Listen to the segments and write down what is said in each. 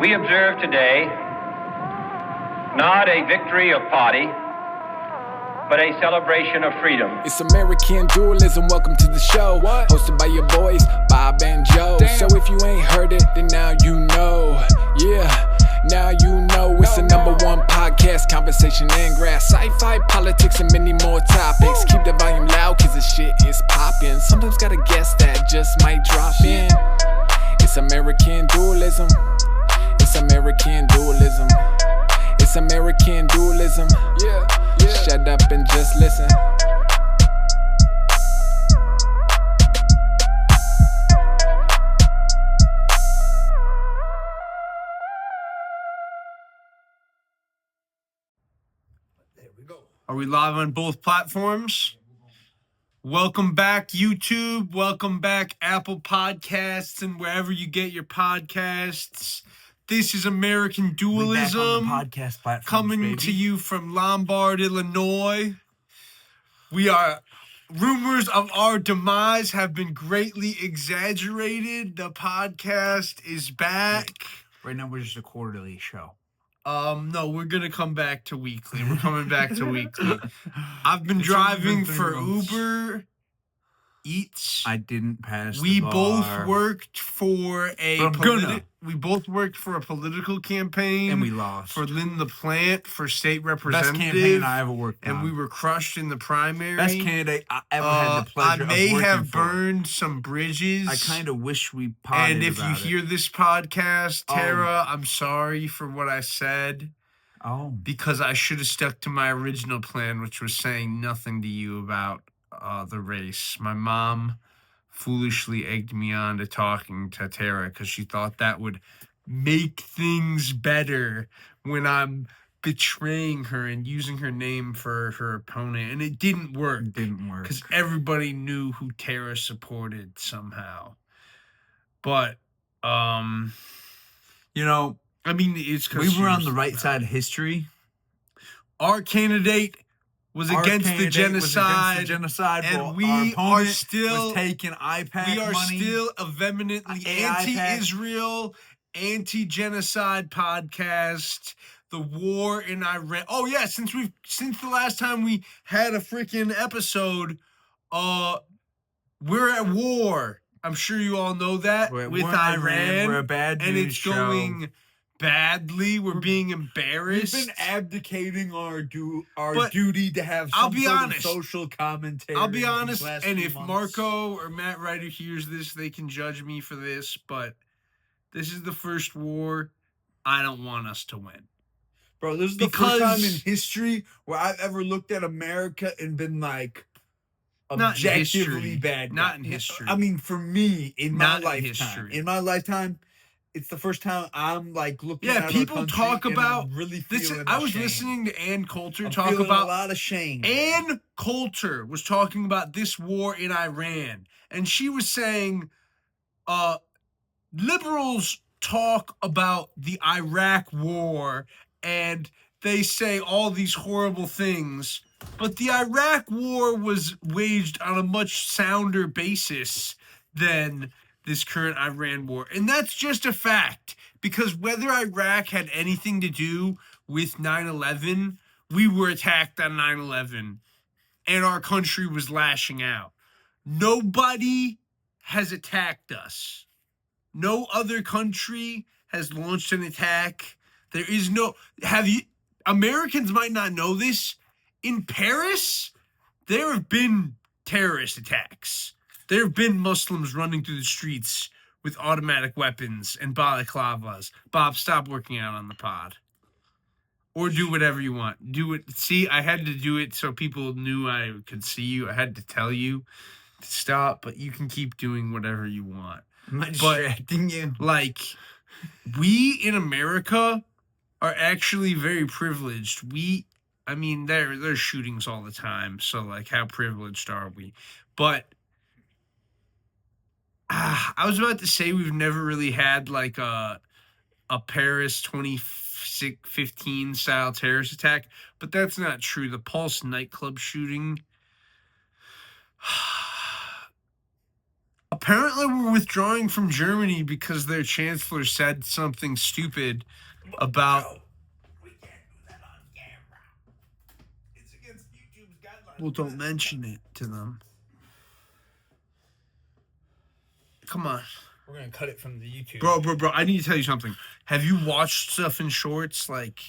We observe today not a victory of party, but a celebration of freedom. It's American Dualism, welcome to the show. What? Hosted by your boys, Bob and Joe. Damn. So if you ain't heard it, then now you know. Yeah, now you know. It's the #1 podcast, conversation and grass, sci-fi, politics, and many more topics. Keep the volume loud, cause the shit is poppin'. Sometimes got a guest that just might drop in. It's American Dualism. It's American Dualism. It's American Dualism. Yeah. Shut up and just listen. There we go. Are we live on both platforms? Welcome back, YouTube. Welcome back, Apple Podcasts, and wherever you get your podcasts. This is American Dualism, podcast platforms, coming to you from Lombard, Illinois. Rumors of our demise have been greatly exaggerated. The podcast is back. Right now, we're just a quarterly show. No, we're gonna come back to weekly. We're coming back to weekly. I've been driving for Uber Eats. I didn't pass. We the bar. both worked for we both worked for a political campaign, and we lost for Lynn LaPlante for state representative. Best campaign I ever worked on, and we were crushed in the primary. Best candidate I ever had the pleasure. I may of have for. burned some bridges. I kind of wish we potted And if you hear this podcast, Tara, I'm sorry for what I said. Oh, because I should have stuck to my original plan, which was saying nothing to you about the race. My mom foolishly egged me on to talking to Tara because she thought that would make things better when I'm betraying her and using her name for her opponent. And it didn't work. It didn't work. Because everybody knew who Tara supported somehow. But, you know, I mean, it's because we were on the right side of history. Our candidate was against the genocide, and we are still taking IPAC We are money. still a vehemently anti-Israel, anti-genocide podcast. The war in Iran. Oh yeah, since the last time we had a freaking episode, we're at war. I'm sure you all know that with Iran. We're a bad news and it's show. Going badly. We're being embarrassed. We've been abdicating our duty to have some sort of social commentary. I'll be honest, and if Marco or Matt Ryder hears this, they can judge me for this, but this is the first war I don't want us to win. Bro, this is the first time in history where I've ever looked at America and been like, objectively bad. Not in history. I mean, for me, in my lifetime, it's the first time I'm like looking at people talk about I'm really feeling I was shame. listening to Ann Coulter I'm talk feeling about a lot of shame. Ann Coulter was talking about this war in Iran, and she was saying liberals talk about the Iraq war and they say all these horrible things, but the Iraq war was waged on a much sounder basis than this current Iran war. And that's just a fact, because whether Iraq had anything to do with 9/11, we were attacked on 9/11 and our country was lashing out. Nobody has attacked us. No other country has launched an attack. There is no... Americans might not know this. In Paris, there have been terrorist attacks. There have been Muslims running through the streets with automatic weapons and balaclavas. Bob, stop working out on the pod. Or do whatever you want. Do it. See, I had to do it so people knew I could see you. I had to tell you to stop, but you can keep doing whatever you want. Am I distracting you? Like, we in America are actually very privileged. There's shootings all the time, so like, how privileged are we? But I was about to say we've never really had like a Paris 2015 style terrorist attack, but that's not true. The Pulse nightclub shooting Apparently, we're withdrawing from Germany because their chancellor said something stupid about. No, we can't do that on camera. It's against YouTube's guidelines. Well, don't mention it to them. Come on. We're going to cut it from the YouTube. Bro, I need to tell you something. Have you watched stuff in shorts? Like,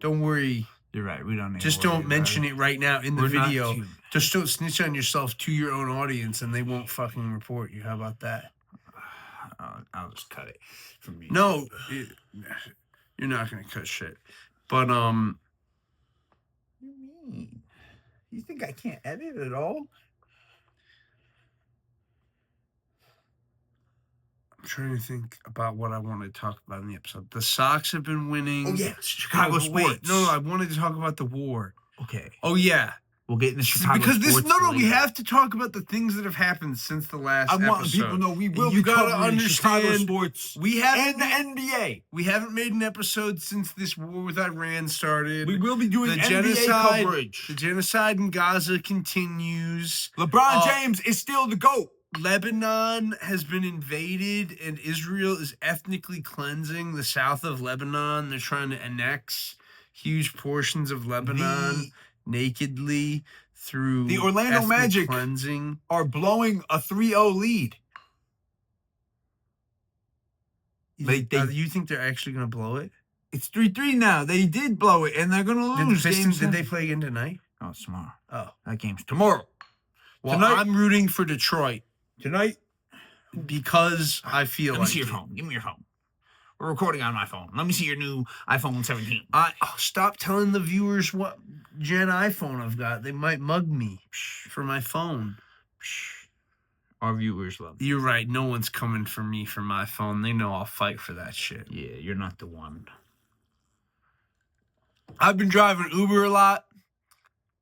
don't worry. You're right. We don't need Just to worry don't mention it right now in the video. Just don't snitch on yourself to your own audience and they won't fucking report you. How about that? I'll just cut it from YouTube. No, you're not going to cut shit. But, What do you mean? You think I can't edit at all? I'm trying to think about what I want to talk about in the episode. The Sox have been winning. Oh, yeah. Chicago sports. No, I wanted to talk about the war. Okay. Oh, yeah. We'll get into Chicago because this sports we later. have to talk about the things that have happened since the last I want episode. people to know we will You be gotta covering Chicago understand, sports we haven't and the NBA. We haven't made an episode since this war with Iran started. We will be doing the NBA genocide coverage. The genocide in Gaza continues. LeBron James is still the GOAT. Lebanon has been invaded and Israel is ethnically cleansing the south of Lebanon. They're trying to annex huge portions of Lebanon nakedly through the Orlando ethnic Magic cleansing. Are blowing a 3-0 lead. You think they're actually going to blow it? It's 3-3 now. They did blow it, and they're going to lose. Did they play again tonight? Oh, it's tomorrow. Oh. That game's tomorrow. Well, tonight, I'm rooting for Detroit. Tonight? Because I feel like... Let me see your phone. Give me your phone. We're recording on my phone. Let me see your new iPhone 17. Stop telling the viewers what gen iPhone I've got. They might mug me for my phone. Our viewers love you. You're right. No one's coming for me for my phone. They know I'll fight for that shit. Yeah, you're not the one. I've been driving Uber a lot,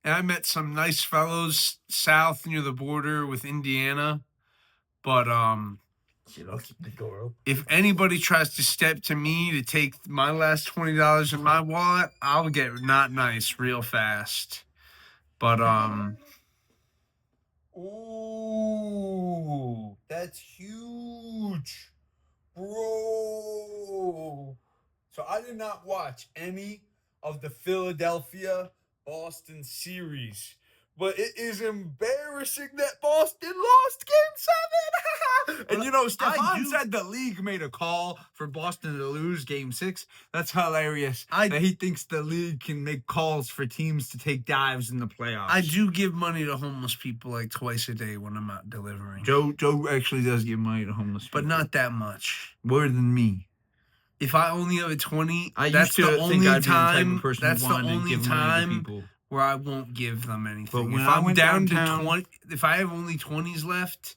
and I met some nice fellows south near the border with Indiana. But Shit, I'll keep the door open. if anybody tries to step to me to take my last $20 in my wallet, I'll get not nice real fast. But Ooh, that's huge, bro. So I did not watch any of the Philadelphia-Boston series, but it is embarrassing that Boston lost Game 7. And you know, Stefan said the league made a call for Boston to lose Game 6. That's hilarious. That he thinks the league can make calls for teams to take dives in the playoffs. I do give money to homeless people like twice a day when I'm out delivering. Joe actually does give money to homeless people. But not that much. More than me. If I only have a 20, that's the only time. That's the only time where I won't give them anything. But when if I I'm went down downtown, to 20, if I have only 20s left,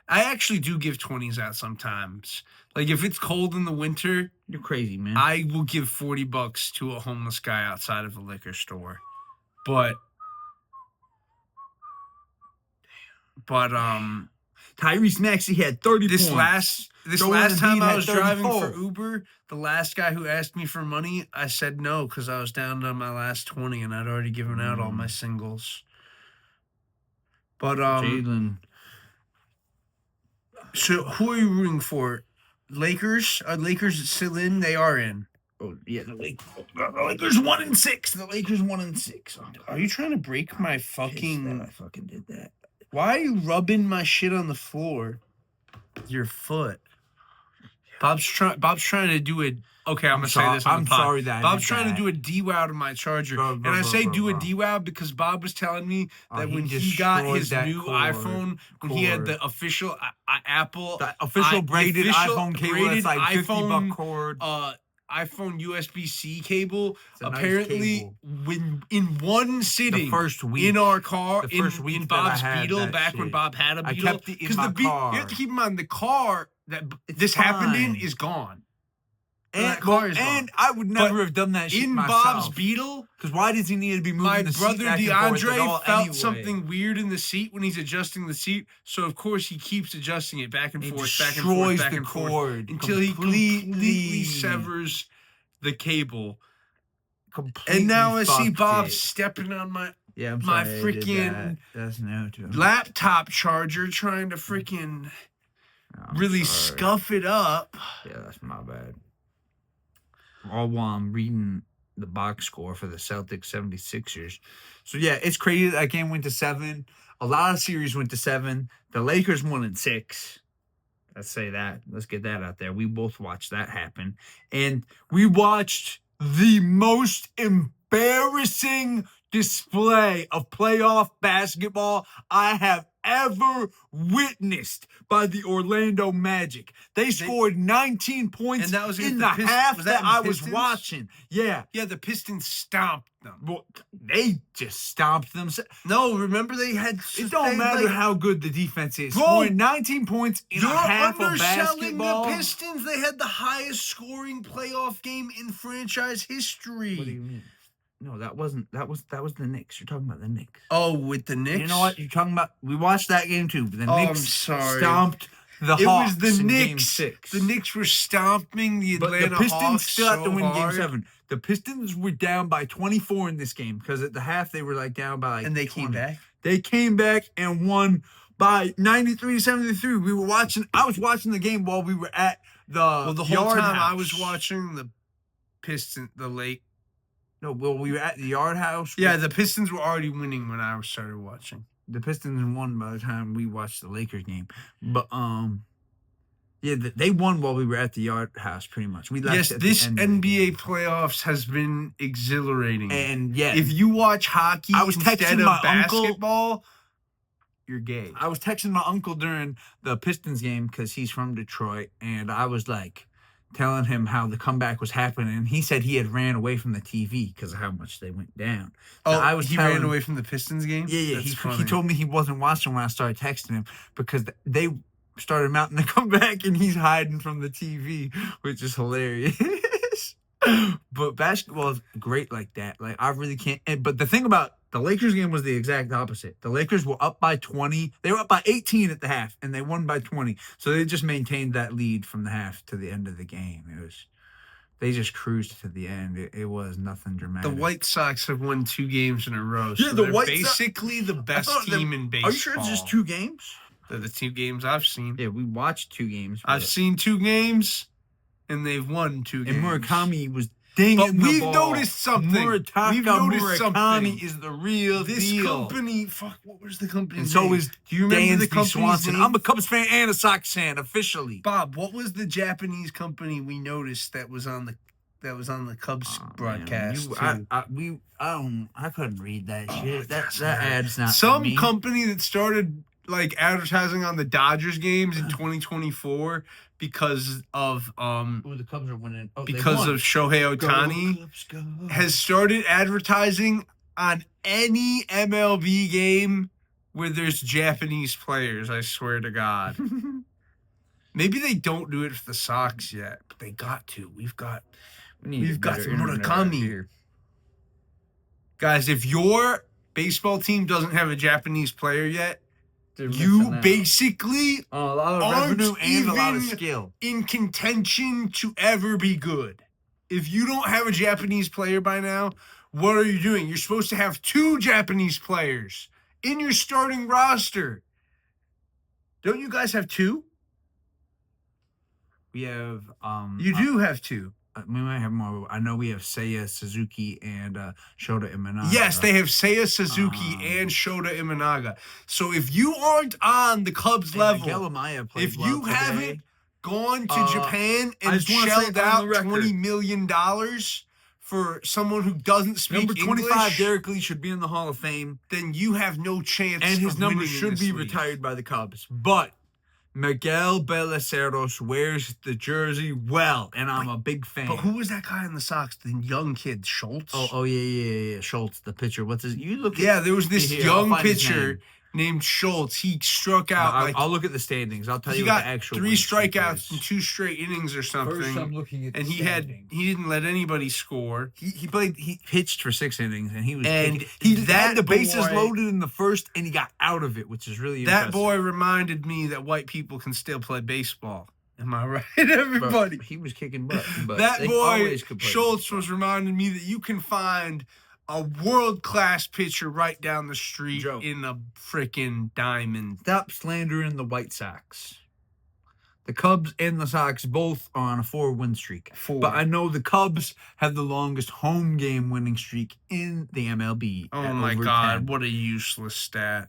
I actually do give 20s out sometimes. Like if it's cold in the winter, you're crazy, man. I will give $40 to a homeless guy outside of a liquor store. But Tyrese Maxey had 30 points. This last time I was driving for Uber, the last guy who asked me for money, I said no because I was down to my last 20 and I'd already given out all my singles. But Jalen. So who are you rooting for? Lakers? Are Lakers still in? They are in. Oh yeah, the Lakers 1-6. The Lakers 1-6. Are you trying to break my fucking? I fucking did that. Why are you rubbing my shit on the floor with your foot? Bob's trying to do a. Okay, I'm gonna say this. I'm sorry that Bob's trying to do a DWOW to my charger, and I say do a DWOW because Bob was telling me that when he got his new iPhone, when he had the official Apple, the official braided iPhone cable, that's like $50 cord. iPhone USB-C cable. Apparently, when in one sitting, the first week in our car, the first week in Bob's Beetle, back shit. when Bob had a Beetle, I kept it in my car. You have to keep in mind the car that this happened in is gone. And I would never have done that shit in myself. Bob's Beetle. Because why does he need to be moving My the brother seat back and forth at all DeAndre felt anyway? something weird in the seat when he's adjusting the seat, so of course he keeps adjusting it back and forth, back and forth, back and forth, until he completely severs the cable. And now I see Bob stepping on my freaking laptop laptop charger, trying to freaking really sorry. scuff it up. Yeah, that's my bad. All while I'm reading the box score for the Celtics 76ers. So, yeah, it's crazy that game went to 7. A lot of series went to 7. The Lakers won in 6. Let's say that. Let's get that out there. We both watched that happen. And we watched the most embarrassing display of playoff basketball I have ever witnessed by the Orlando Magic. They scored 19 points And that was in against the the half was that that in I was Pistons? watching. Yeah. Yeah, the Pistons stomped them. Well, they just stomped them. No, remember they had. It don't matter how good the defense is. Bro, Scoring 19 points in a half of underselling basketball. the Pistons. They had the highest scoring playoff game in franchise history. What do you mean? No, that was the Knicks. You're talking about the Knicks. Oh, with the Knicks? You know what? You're talking about. We watched that game too. The Oh, I'm Knicks sorry. stomped the It Hawks was the in Knicks. Game 6. The Knicks were stomping the But Atlanta the Pistons Hawks still had to win hard. Game 7. The Pistons were down by 24 in this game because at the half they were like down by And they 20. came back? They came back and won by 93-73. I was watching the game while we were at the The whole Yard time I House. was watching the Pistons, No, well, we were at the Yard House. Yeah, the Pistons were already winning when I started watching. The Pistons won by the time we watched the Lakers game. But yeah, they won while we were at the Yard House, pretty much. We left Yes, at the this end of the NBA game. playoffs has been exhilarating. And yeah, if you watch hockey I was instead texting of my uncle- basketball, you're gay. I was texting my uncle during the Pistons game because he's from Detroit, and I was like telling him how the comeback was happening. And he said he had ran away from the TV because of how much they went down. So he ran away from the Pistons game? Yeah. That's He funny. told me he wasn't watching when I started texting him because they started mounting the comeback and he's hiding from the TV, which is hilarious. But basketball is great like that. Like, I really can't. But the thing about the Lakers game was the exact opposite. The Lakers were up by 20. They were up by 18 at the half, and they won by 20. So they just maintained that lead from the half to the end of the game. They just cruised to the end. It was nothing dramatic. The White Sox have won 2 games in a row. Yeah, so the they're White Sox- basically the best team in baseball. Are you sure it's just 2 games? They're the 2 games I've seen. Yeah, we watched 2 games. I've seen 2 games, and they've won 2 games. And Murakami was dinging But the we've ball. noticed something. We've noticed Murakami something. is the real This deal. company, what was the company's And so name? is Do you remember the Dansby company's Swanson. name? I'm a Cubs fan and a Sox fan officially. Bob, what was the Japanese company we noticed that was on the Cubs broadcast? Man, too? I couldn't read that shit. That ad's not for Some me. company that started like advertising on the Dodgers games in 2024 because of the Cubs are winning. Oh, because of Shohei Ohtani Cubs, go. has started advertising on any MLB game where there's Japanese players. I swear to God. Maybe they don't do it for the Sox yet, but they got to. We've got better some internet Murakami. right here. Guys, if your baseball team doesn't have a Japanese player yet, They're you missing out. basically a lot of aren't revenue and a lot of even skill. in contention to ever be good. If you don't have a Japanese player by now, what are you doing? You're supposed to have 2 Japanese players in your starting roster. Don't you guys have 2? We have You do have 2. we might have more. I know we have Seiya Suzuki and Shota Imanaga. Yes, they have Seiya Suzuki and Shota Imanaga. So if you aren't on the Cubs level, Miguel Amaya played if well you today. haven't gone to Japan I and just wanna say shelled it on out the record. $20 million for someone who doesn't speak Number 25, English, Derek Lee should be in the Hall of Fame, then you have no chance. and his of number winning in should this be league. retired by the Cubs. But Miguel Beliceros wears the jersey well, and I'm a big fan. But who was that guy in the Sox? The young kid, Schultz. Oh yeah. Schultz, the pitcher. What's his? You look. Yeah, there was this Here, I'll young find his pitcher name. named Schultz. He struck out I'll look at the standings. I'll tell he you what got the actual 3 win streak strikeouts in is. 2 straight innings or something. First, I'm looking at and the he standings. didn't let anybody score. He pitched for 6 innings and he was And kicking. He that had the bases boy- loaded in the first and he got out of it, which is really That impressive. boy reminded me that white people can still play baseball. Am I right, But everybody? he was kicking butt. But That they boy always could play Schultz baseball. was reminding me that you can find a world-class pitcher right down the street Joe. in a freaking diamond. Stop slandering the White Sox. The Cubs and the Sox both are on a 4-win streak. 4. But I know the Cubs have the longest home game winning streak in the MLB. Oh my God, what a useless stat.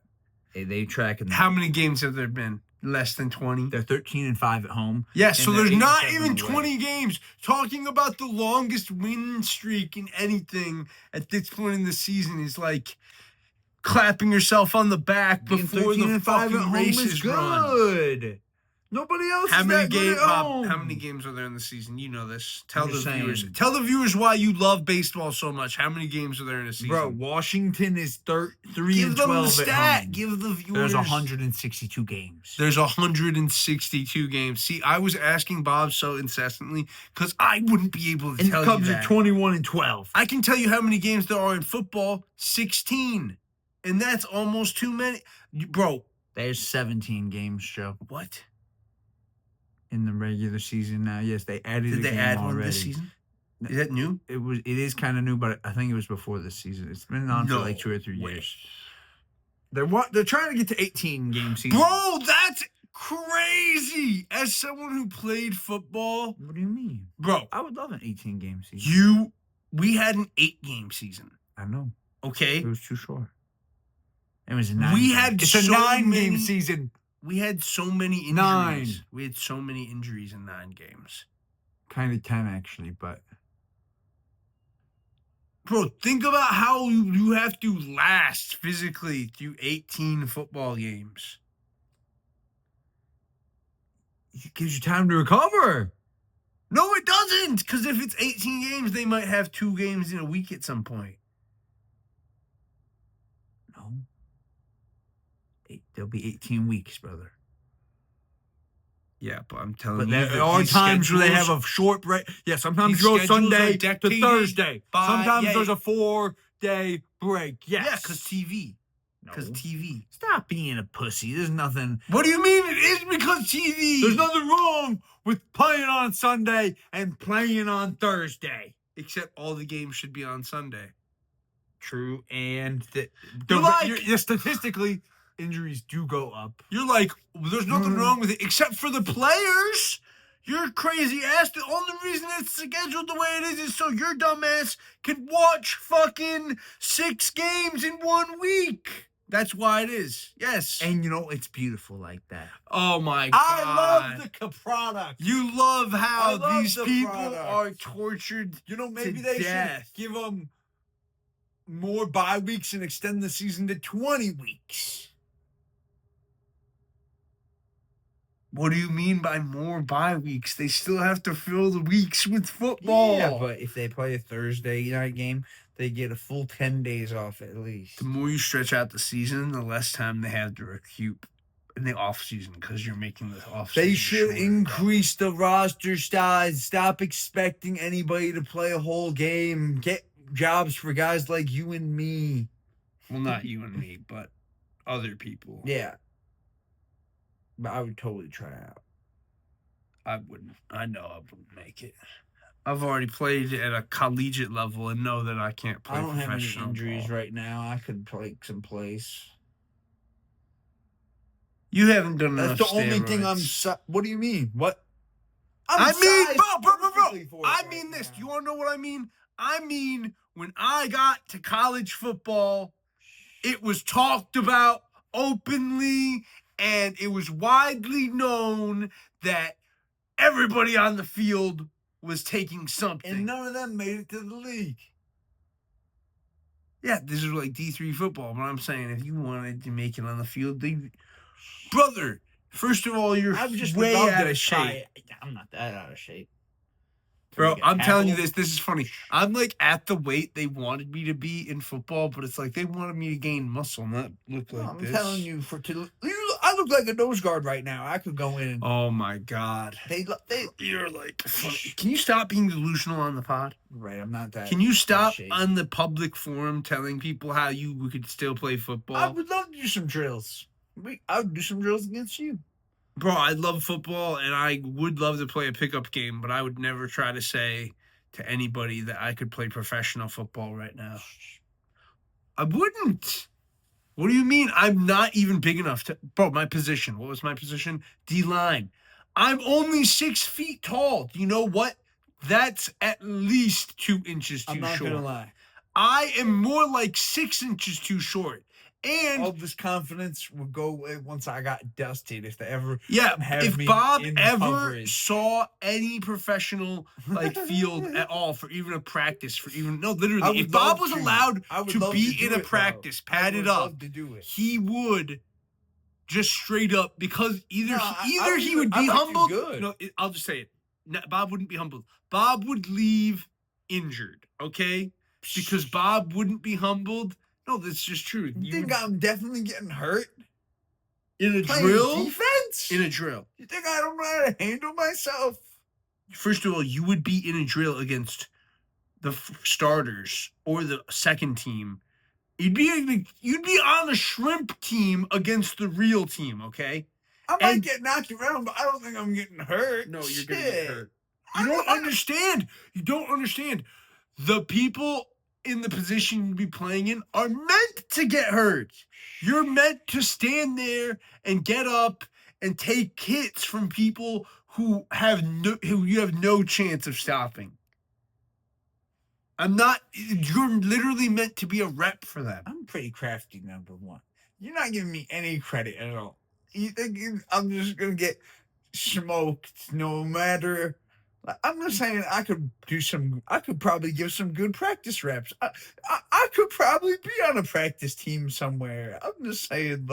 They track in How many games have there been? Less than 20? They're 13-5 at home. Yes, so there's not 8-7 even away. 20 games. Talking about the longest win streak in anything at this point in the season is like clapping yourself on the back before the fucking race is run. Good. Nobody else How is many that good games, at Bob? home. How many games are there in the season? You know this. Tell I'm the just viewers. saying. Tell the viewers why you love baseball so much. How many games are there in a season? Bro, Washington is 3-12 give them the at stat. home. Give the viewers. There's 162 games. There's 162 games. See, I was asking Bob so incessantly because I wouldn't be able to And tell the Cubs you are that. 21-12. I can tell you how many games there are in football. 16. And that's almost too many. Bro. There's 17 games, Joe, What? in the regular season now. Yes, they added Did a they game add already. one this season? Is that new? It is kind of new, but I think it was before this season. It's been on for like 2 or 3 way. years. They're trying to get to 18 game season. Bro, that's crazy. As someone who played football, What do you mean? bro, I would love an 18 game season. we had an 8-game season. I know. Okay? It was too short. It was a 9. We had It's a so 9-game many- season. We had so many injuries. 9. We had so many injuries in 9 games. Kind of 10 actually, but Bro, think about how you have to last physically through 18 football games. it gives you time to recover. No, it doesn't. Because if it's 18 games, they might have 2 games in a week at some point. No. There'll be 18 weeks, brother. Yeah, but I'm telling But you, there are times where they have a short break. Yeah, sometimes you go These schedules Sunday are to dictated Thursday. by- Sometimes yeah. there's a 4-day break. Yes. Yeah, because TV. No. Because TV. Stop being a pussy. There's nothing. What do you mean it is because TV? There's nothing wrong with playing on Sunday and playing on Thursday. Except all the games should be on Sunday. True, and statistically, injuries do go up. You're like, well, there's nothing wrong with it except for the players. You're crazy ass. The only reason it's scheduled the way it is so your dumb ass can watch fucking 6 games in 1 week. That's why it is. Yes. And it's beautiful like that. Oh my God. I love the product. You love how I love these the people product. are tortured. Maybe to they death. should give them more bye weeks and extend the season to 20 weeks. What do you mean by more bye weeks? They still have to fill the weeks with football. Yeah, but if they play a Thursday night game, they get a full 10 days off at least. The more you stretch out the season, the less time they have to recoup in the off season because you're making the off season. They should shorter. increase the roster size. Stop expecting anybody to play a whole game. Get jobs for guys like you and me. Well, not you and me, but other people. Yeah. But I would totally try out. I wouldn't. I know I wouldn't make it. I've already played at a collegiate level and know that I can't play I don't have any professional injuries ball. right now. I could play someplace. You haven't done enough That's the only thing I'm... steroids. What do you mean? What? I mean, sized bro. perfectly for it I right mean this. now. You want to know what I mean? I mean, when I got to college football, it was talked about openly, and it was widely known that everybody on the field was taking something. And none of them made it to the league. Yeah, this is like D3 football, but I'm saying if you wanted to make it on the field, brother, first of all, you're I'm just way love out to of try shape. it. I'm not that out of shape. Bro, Freaking I'm telling you apple. this is funny. I'm like at the weight they wanted me to be in football, but it's like they wanted me to gain muscle, not look like I'm this. telling you, I look like a nose guard right now. I could go in. And Oh my God. they You're like, funny. Can you stop being delusional on the pod? right. I'm not that. Can you stop shape. on the public forum telling people how you could still play I football? would love to do some drills. I would do some drills against you. Bro, I love football and I would love to play a pickup game, but I would never try to say to anybody that I could play professional football right now. I wouldn't. What do you mean? I'm not even big enough to... Bro, my position. What was my position? D-line. I'm only 6 feet tall. Do you know what? That's at least 2 inches too I'm not short. gonna lie. I am more like 6 inches too short. And all this confidence would go away once I got dusted. If they ever have if me Bob in ever coverage. saw any professional field at all for even a practice, literally, if Bob was allowed to be in a practice, padded up, to do it. he would just straight up, because either he would be I'm actually humbled. good. No, I'll just say it. Bob wouldn't be humbled. Bob would leave injured. Okay, because Bob wouldn't be humbled. No, that's just true. You think I'm definitely getting hurt? In a Playing drill? defense? In a drill. You think I don't know how to handle myself? First of all, you would be in a drill against the starters or the second team. You'd be on the shrimp team against the real team, okay? I might get knocked around, but I don't think I'm getting hurt. No, you're going to get hurt. You don't understand. You don't understand. The people in the position you'd be playing in are meant to get hurt. You're meant to stand there and get up and take hits from people who you have no chance of stopping. You're literally meant to be a rep for them. I'm pretty crafty, number one. You're not giving me any credit at all. You think I'm just going to get smoked no matter. I'm just saying I could probably give some good practice reps. I could probably be on a practice team somewhere. I'm just saying,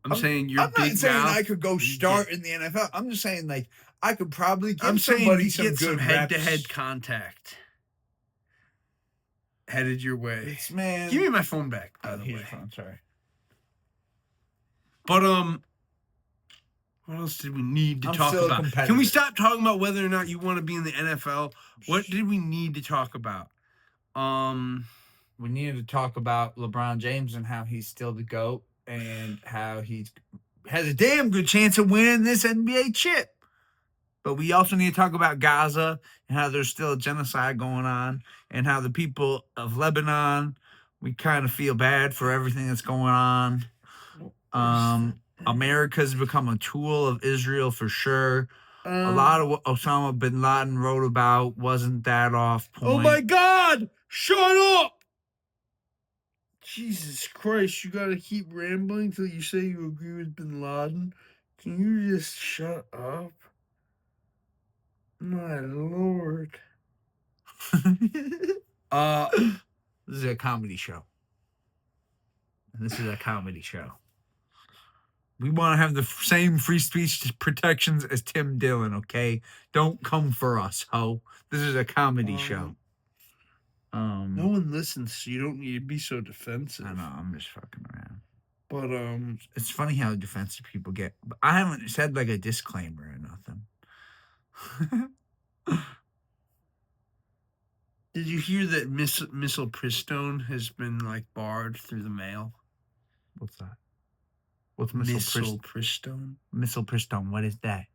I'm saying you're I'm not saying I could go start in the NFL. I'm just saying, I could probably give somebody some good head-to-head contact. Headed your way. Man. Give me my phone back, by the way. I'm sorry. But, what else did we need to talk about? Can we stop talking about whether or not you want to be in the NFL? What did we need to talk about? We needed to talk about LeBron James and how he's still the GOAT and how he has a damn good chance of winning this NBA chip. But we also need to talk about Gaza and how there's still a genocide going on and how the people of Lebanon, we kind of feel bad for everything that's going on. America's become a tool of Israel for sure. A lot of what Osama bin Laden wrote about wasn't that off point. Oh my God! Shut up! Jesus Christ, you gotta keep rambling till you say you agree with bin Laden. Can you just shut up? My Lord. This is a comedy show. We want to have the same free speech protections as Tim Dillon, okay? Don't come for us, ho. This is a comedy show. No one listens, so you don't need to be so defensive. I know, I'm just fucking around. But, it's funny how defensive people get. But I haven't said, a disclaimer or nothing. Did you hear that Misoprostone has been, barred through the mail? What's that? What's Misoprostone? Misoprostone, what is that?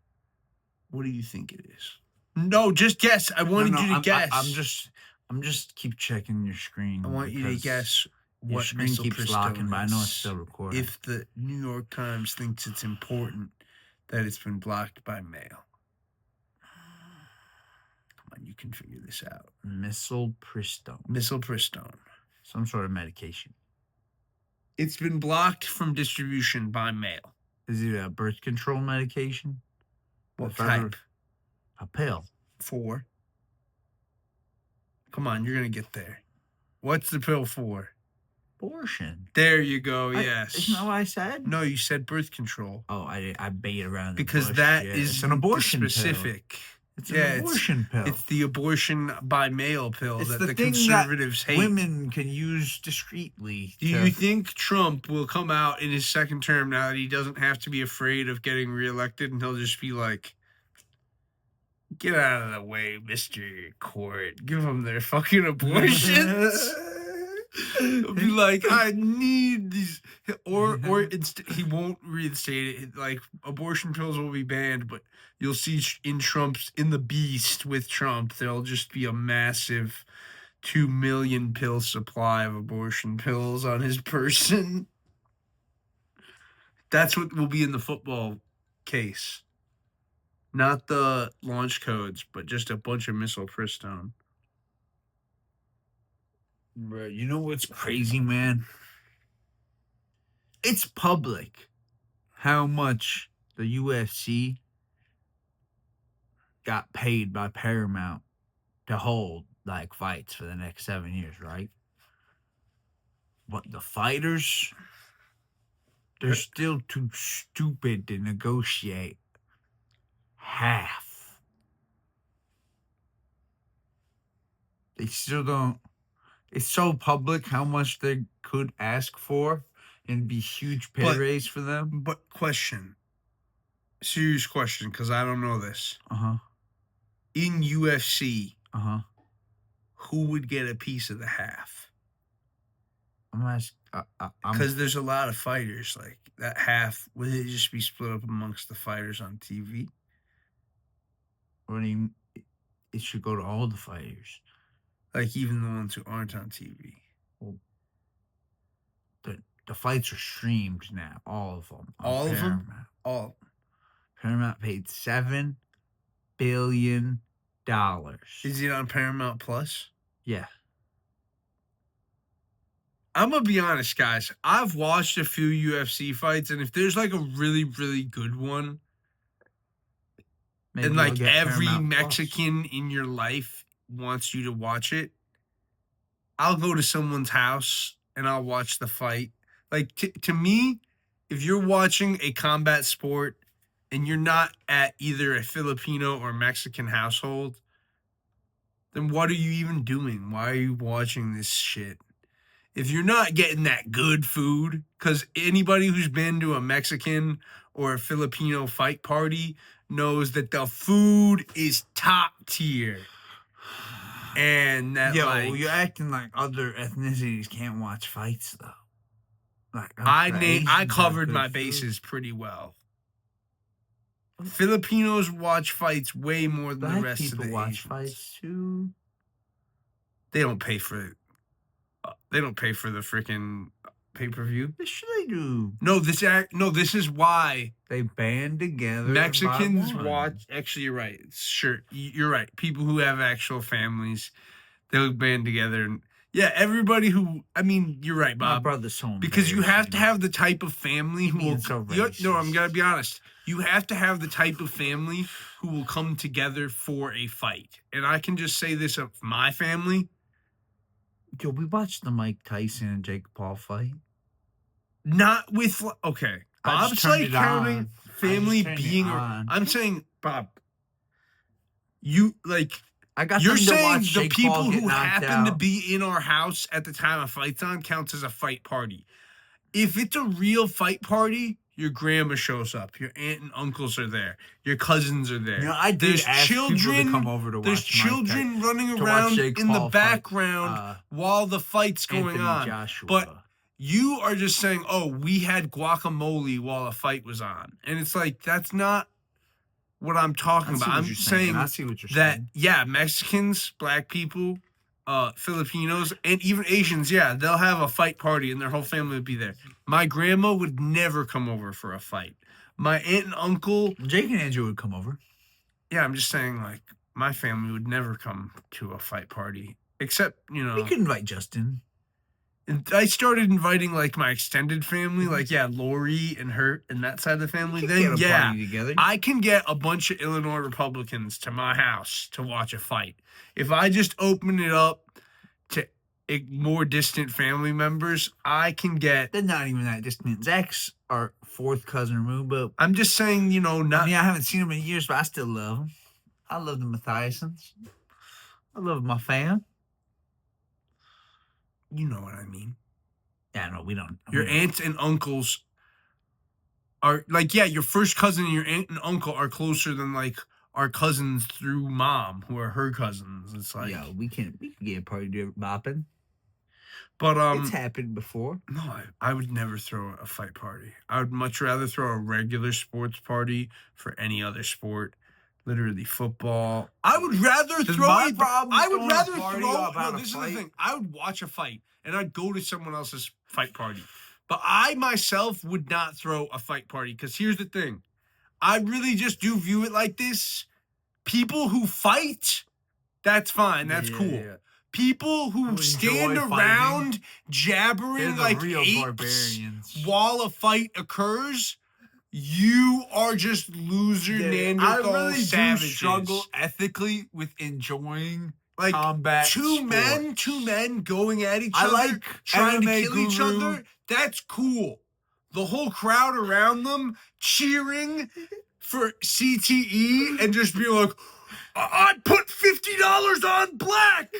What do you think it is? No, just guess. I wanted you to guess. I'm just keep checking your screen. I want you to guess what your screen keeps locking, but I know it's still recording. If the New York Times thinks it's important that it's been blocked by mail. Come on, you can figure this out. Misoprostone. Some sort of medication. It's been blocked from distribution by mail. Is it a birth control medication? What type? A pill. 4. Come on, you're going to get there. What's the pill for? Abortion. There you go, yes. Isn't that what I said? No, you said birth control. Oh, I bait around because bush. That is it's an abortion specific. Pill. It's an abortion pill. It's the abortion by mail pill it's that the conservatives hate. Women can use discreetly. Do you think Trump will come out in his second term now that he doesn't have to be afraid of getting reelected, and he'll just be like, get out of the way, Mr. Court. Give them their fucking abortions. He'll be like, I need these. Or he won't reinstate it. Abortion pills will be banned, but you'll see in the beast with Trump, there'll just be a massive 2 million pill supply of abortion pills on his person. That's what will be in the football case. Not the launch codes, but just a bunch of missile pristone. Bro, you know what's crazy, man? It's public how much the UFC got paid by Paramount to hold like fights for the next 7 years, right? But the fighters, they're still too stupid to negotiate half. They still don't. It's so public how much they could ask for and be huge pay raise for them. But serious question, because I don't know this. In UFC, who would get a piece of the half? I'm asking. Because there's a lot of fighters. Like, that half, would it just be split up amongst the fighters on TV? What do you? It should go to all the fighters. Like, even the ones who aren't on TV. Well, the fights are streamed now, all of them. All of them? All. Paramount paid $7 billion. Is it on Paramount Plus? Yeah. I'm going to be honest, guys. I've watched a few UFC fights, and if there's like a really, really good one, maybe and like every Paramount Mexican Plus in your life wants you to watch it, I'll go to someone's house and I'll watch the fight. Like, to me, if you're watching a combat sport and you're not at either a Filipino or Mexican household, then what are you even doing? Why are you watching this shit? If you're not getting that good food, because anybody who's been to a Mexican or a Filipino fight party knows that the food is top tier. And that, you're acting like other ethnicities can't watch fights, though. Like, I covered my bases pretty well. Filipinos watch fights way more than the rest of the Asians. Watch fights too. They don't pay for it. They don't pay for the freaking pay-per-view. Sure they do. No, this is why they band together. Mexicans watch. Actually, you're right. Sure, you're right. People who have actual families, they'll band together. And yeah, everybody who. I mean, you're right, Bob. My brother's home. Because you have to have the type of family who will. No, I'm gonna be honest. You have to have the type of family who will come together for a fight. And I can just say this of my family. Yo, we watched the Mike Tyson and Jake Paul fight. Not with, okay. Bob's like counting family being, I'm saying, Bob, you like, you're saying the people who happen to be in our house at the time a fight's on counts as a fight party. If it's a real fight party, your grandma shows up, your aunt and uncles are there, your cousins are there. You know, I did ask people to come over to watch. There's children running around in the background while the fight's going on. Joshua. But you are just saying, "Oh, we had guacamole while a fight was on," and it's like that's not what I'm talking about. I'm saying I see what you're saying. Yeah, Mexicans, black people, Filipinos, and even Asians, yeah, they'll have a fight party and their whole family would be there. My grandma would never come over for a fight. My aunt and uncle... Jake and Andrew would come over. Yeah, I'm just saying, like, my family would never come to a fight party. Except, you know... We could invite Justin. And I started inviting, like, my extended family, like, yeah, Lori and Hurt and that side of the family. Then, yeah, I can get a bunch of Illinois Republicans to my house to watch a fight. If I just open it up to more distant family members, I can get... They're not even that distant. Zach's our fourth cousin removed, but... I'm just saying, you know, not... I mean, I haven't seen him in years, but I still love him. I love the Mathiasons. I love my fam. You know what I mean. Yeah, no, we don't. Your aunts and uncles are, like, yeah, your first cousin and your aunt and uncle are closer than, like, our cousins through mom, who are her cousins. It's like... Yeah, we can get a party bopping. But, it's happened before. No, I would never throw a fight party. I would much rather throw a regular sports party for any other sport. Literally football. I would rather throw a problem. I would rather throw. No, this is the thing. I would watch a fight and I'd go to someone else's fight party. But I myself would not throw a fight party because here's the thing. I really just do view it like this. People who fight, that's fine. That's cool. Yeah. People who stand around jabbering like real apes barbarians while a fight occurs, you are just loser Neanderthal I really savages. do struggle ethically with enjoying like combat two men going at each other, like trying MMA to kill each Guru. other. That's cool. The whole crowd around them cheering for CTE and just being like, I put $50 on black.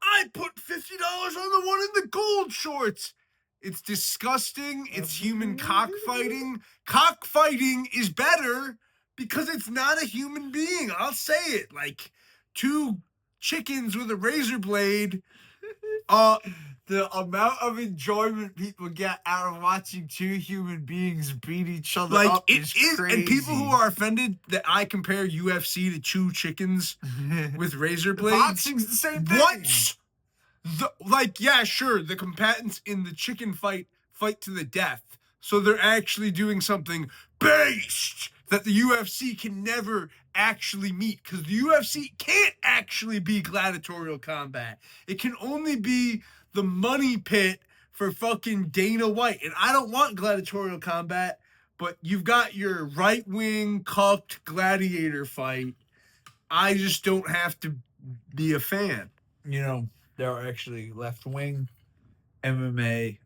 I put $50 on the one in the gold shorts. It's disgusting. It's human cockfighting. Cockfighting is better because it's not a human being. I'll say it. Like two chickens with a razor blade. The amount of enjoyment people get out of watching two human beings beat each other Like up it is is, crazy. and people who are offended that I compare UFC to two chickens with razor blades. Boxing's the same thing. What? Yeah, sure. The combatants in the chicken fight to the death, so they're actually doing something based that the UFC can never actually meet, because the UFC can't actually be gladiatorial combat. It can only be the money pit for fucking Dana White. And I don't want gladiatorial combat, but you've got your right-wing cucked gladiator fight. I just don't have to be a fan. You know, there are actually left-wing MMA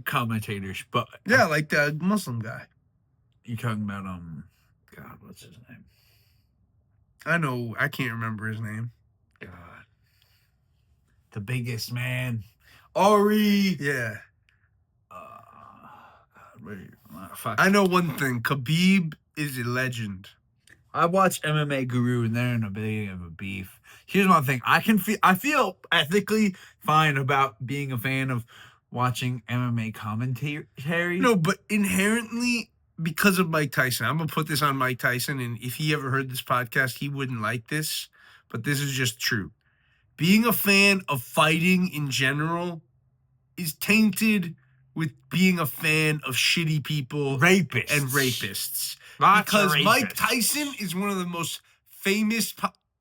commentators, but Yeah, like the Muslim guy. you're talking about God, what's his name? I know, I can't remember his name. God, the biggest man, Ari. Yeah. Fuck. I know one thing. Khabib is a legend. I watch MMA Guru and they're in a bit of a beef. Here's my thing. I feel ethically fine about being a fan of watching MMA commentary. No, but inherently, because of Mike Tyson, I'm going to put this on Mike Tyson, and if he ever heard this podcast, he wouldn't like this, but this is just true. Being a fan of fighting in general is tainted with being a fan of shitty people, Rapists. and rapists. Lots of Because rapists. Mike Tyson is one of the most famous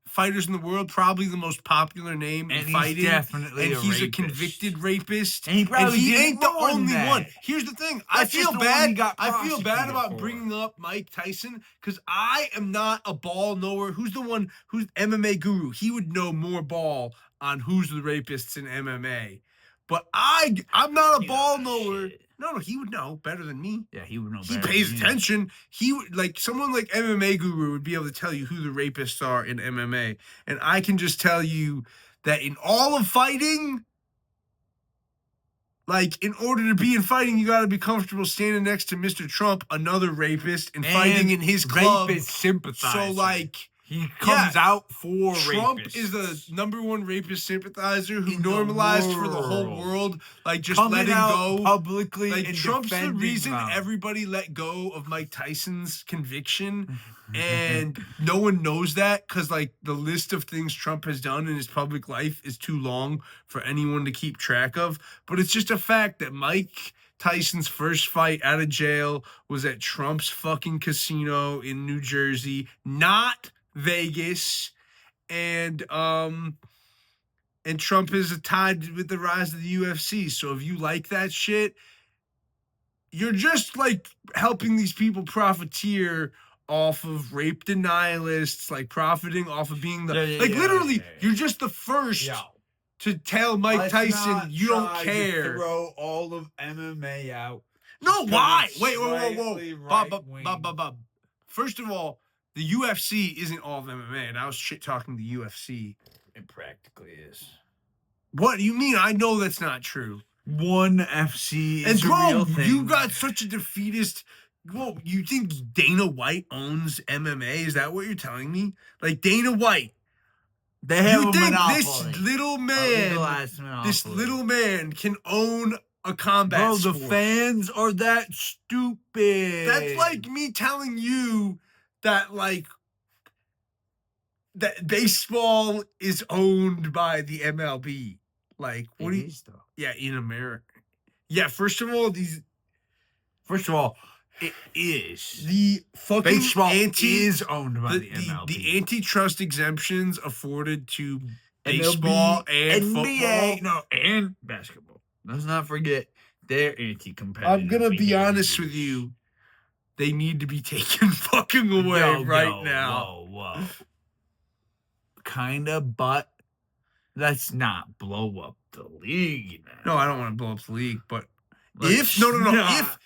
fighters in the world, probably the most popular name in fighting. He's definitely and he's a rapist. convicted rapist. And he probably ain't the didn't only that. one. Here's the thing. I That's just feel the one he bad. got I feel bad prosecuted about for. bringing up Mike Tyson because I am not a ball knower. Who's the one who's MMA Guru? He would know more ball on who's the rapists in MMA. But I'm not a ball knower. Shit. No, he would know better than me. Yeah, he would know He better pays than you. attention. He would, like, someone like MMA Guru would be able to tell you who the rapists are in MMA. And I can just tell you that in all of fighting, like, in order to be in fighting, you got to be comfortable standing next to Mr. Trump, another rapist, and fighting in his club. Rapist sympathizer. So, like, he comes out for Trump rapists. is the number one rapist sympathizer who In the normalized for the whole world. world, like, just Coming letting out go publicly. Like, and Trump's the defending reason them. everybody let go of Mike Tyson's conviction, and no one knows that because, like, the list of things Trump has done in his public life is too long for anyone to keep track of. But it's just a fact that Mike Tyson's first fight out of jail was at Trump's fucking casino in New Jersey, not Vegas. And Trump is tied with the rise of the UFC. So if you like that shit, you're just, like, helping these people profiteer off of rape denialists, like, profiting off of being the literally, you're just the first to tell Mike Tyson you don't care. Throw all of MMA out. No, why? it's Wait, slightly whoa. right-wing. Bob. First of all, the UFC isn't all of MMA, and I was shit talking the UFC. It practically is. What do you mean? I know that's not true. One FC And is a bro, real thing. you got such a defeatist. Whoa, you think Dana White owns MMA? Is that what you're telling me? Like, Dana White, They have you a think monopoly. this little A man, legalized monopoly. this little man can own a combat Bro, sport? the fans are that stupid. That's like me telling you that, like, that baseball is owned by the MLB. Like, what do you? though. Yeah, in America. Yeah, first of all, It is. The fucking Baseball is owned by the MLB. The antitrust exemptions afforded to baseball and NBA, football. and basketball. Let's not forget they're anti-competitive. I'm gonna be honest with you. They need to be taken fucking away now. Whoa. Kinda, but let's not blow up the league now. No, I don't want to blow up the league, but Let's I'll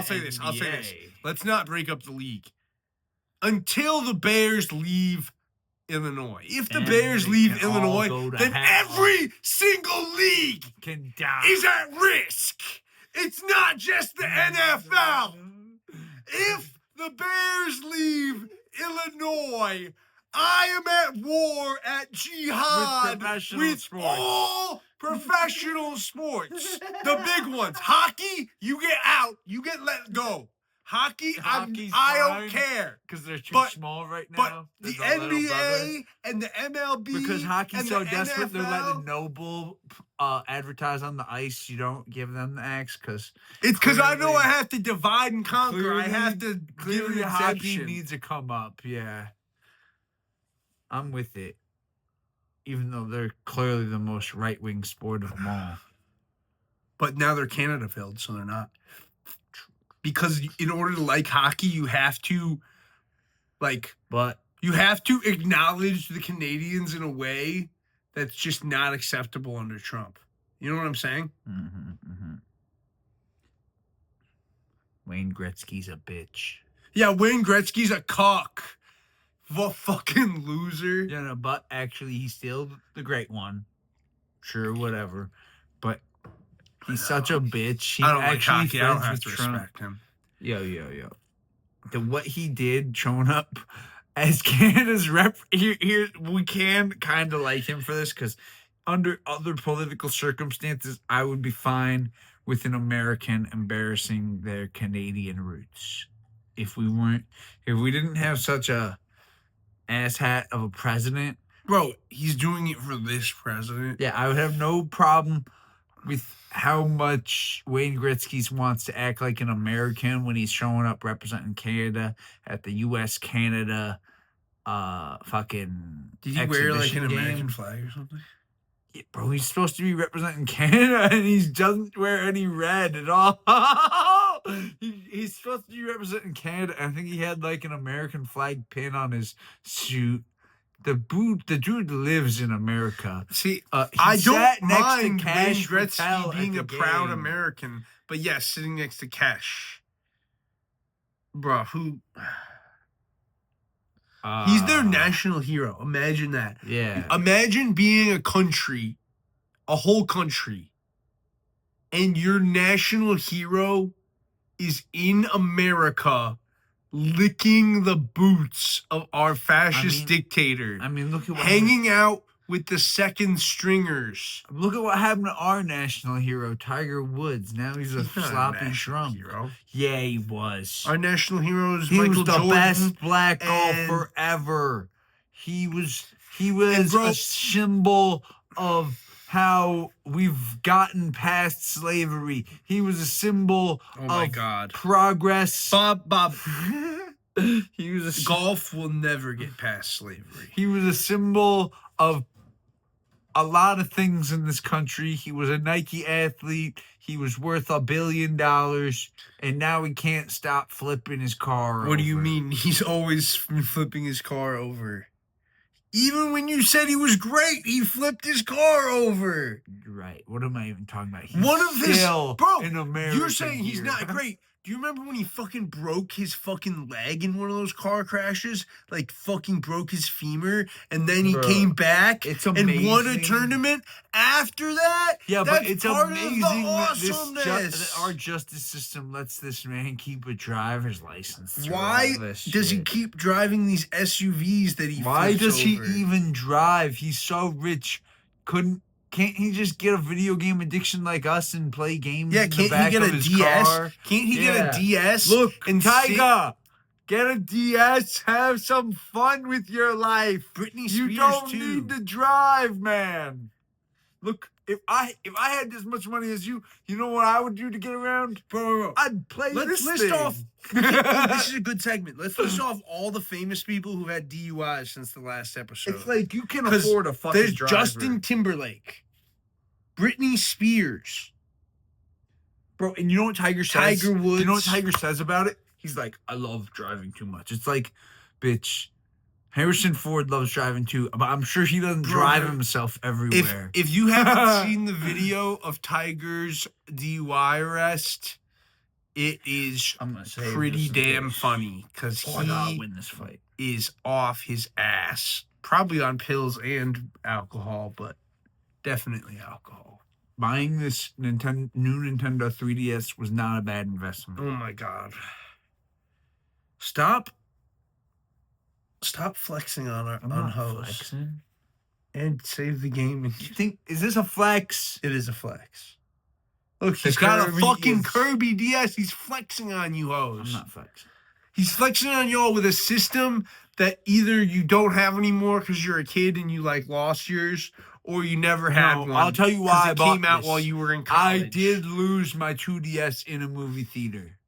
say this. Let's not break up the league until the Bears leave Illinois. If the Bears leave Illinois, then every single league can die. is at risk. It's not just the NFL. If the Bears leave Illinois, I am at war, at jihad with all professional sports. The big ones. Hockey, you get out. You get let go. I don't care. Because they're too small right now. But the NBA and the MLB. Because hockey's so desperate, NFL, they're letting Noble advertise on the ice. You don't give them the axe because it's because I know I have to divide and conquer. I have to clearly hockey needs to come up. Yeah. I'm with it. Even though they're clearly the most right-wing sport of them all. But now they're Canada filled, so they're not. Because in order to like hockey, you have to acknowledge the Canadians in a way that's just not acceptable under Trump. You know what I'm saying? Mm-hmm. Wayne Gretzky's a bitch. Yeah, Wayne Gretzky's a cock. What fucking loser. Yeah, no, but actually he's still the great one. Sure, whatever. But he's such a bitch. He I don't like actually hockey. I don't have with to Trump. respect him. Yo. What he did showing up as Canada's rep, here we can kind of like him for this because under other political circumstances, I would be fine with an American embarrassing their Canadian roots. If we didn't have such a asshat of a president. Bro, he's doing it for this president. Yeah, I would have no problem with how much Wayne Gretzky wants to act like an American when he's showing up representing Canada at the U.S.-Canada fucking Did he wear like an American game. flag or something? Yeah, bro, he's supposed to be representing Canada and he doesn't wear any red at all. He's supposed to be representing Canada. I think he had like an American flag pin on his suit. The dude lives in America. See, I don't mind Wayne Gretzky being a proud American, but yes, sitting next to Cash. Bro, he's their national hero. Imagine that. Yeah. Imagine being a whole country, and your national hero is in America licking the boots of our fascist dictator. Look at what hanging out with the second stringers. Look at what happened to our national hero, Tiger Woods. Now he's a sloppy drunk. Hero. Yeah, he was. Our national hero is Michael Jordan. He was the best black golfer ever. He was a symbol of how we've gotten past slavery. He was a symbol of progress. Bob. Golf will never get past slavery. He was a symbol of a lot of things in this country. He was a Nike athlete. He was worth $1 billion. And now he can't stop flipping his car over. What do you mean? He's always flipping his car over. Even when you said he was great, he flipped his car over. Right. What am I even talking about? An American you're saying he's not great. Do you remember when he fucking broke his fucking leg in one of those car crashes? Like fucking broke his femur, and then he came back and won a tournament after that? Yeah, that's but it's amazing that our justice system lets this man keep a driver's license. Why does he keep driving these SUVs that he Why does he even drive? He's so rich. Can't he just get a video game addiction like us and play games in the back of his car? Can't he get a DS? Look, and Tiger, get a DS. Have some fun with your life. Britney Spears you don't need to drive, man. Look, If I had this much money as you, you know what I would do to get around? Bro. I'd play Let's this list thing. off. Oh, this is a good segment. Let's list off all the famous people who've had DUIs since the last episode. It's like you can afford a fucking There's driver. Justin Timberlake, Britney Spears, bro. And you know what Tiger says? Tiger Woods. You know what Tiger says about it? He's like, I love driving too much. It's like, bitch, Harrison Ford loves driving too, but I'm sure he doesn't drive himself everywhere. If you haven't seen the video of Tiger's DUI arrest, it is pretty damn funny because I gotta win this fight. Is off his ass, probably on pills and alcohol, but definitely alcohol. Buying this new Nintendo 3DS was not a bad investment. Oh my god! Stop flexing on our host and save the game. And you think is this a flex? It is a flex. Look, he's got a fucking Kirby DS. He's flexing on you, hoes. I'm not flexing. He's flexing on y'all with a system that either you don't have anymore because you're a kid and you like lost yours, or you never had one. I'll tell you why it came out while you were in college. I did lose my 2DS in a movie theater,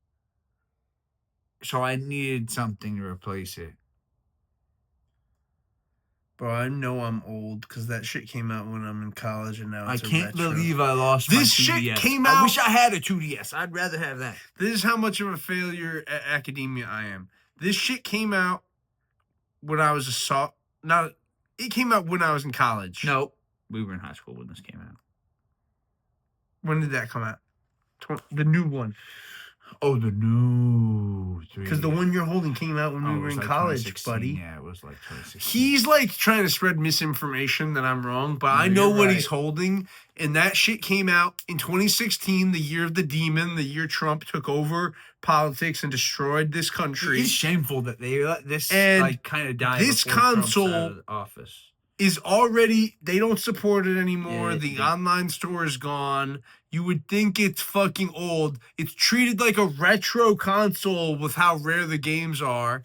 so I needed something to replace it. Bro, I know I'm old because that shit came out when I'm in college and now it's I can't believe I lost my 2DS. This shit came out. I wish I had a 2DS. I'd rather have that. This is how much of a failure at academia I am. This shit came out when I was it came out when I was in college. No, we were in high school when this came out. When did that come out? The new one. Oh, the new 3DS. Because the one you're holding came out when we were in college, buddy. Yeah, it was like 2016. He's like trying to spread misinformation that I'm wrong, but I know what he's holding. And that shit came out in 2016, the year of the demon, the year Trump took over politics and destroyed this country. It's shameful that they let this kind of die. This console office is already, they don't support it anymore. Yeah, the online store is gone. You would think it's fucking old. It's treated like a retro console with how rare the games are.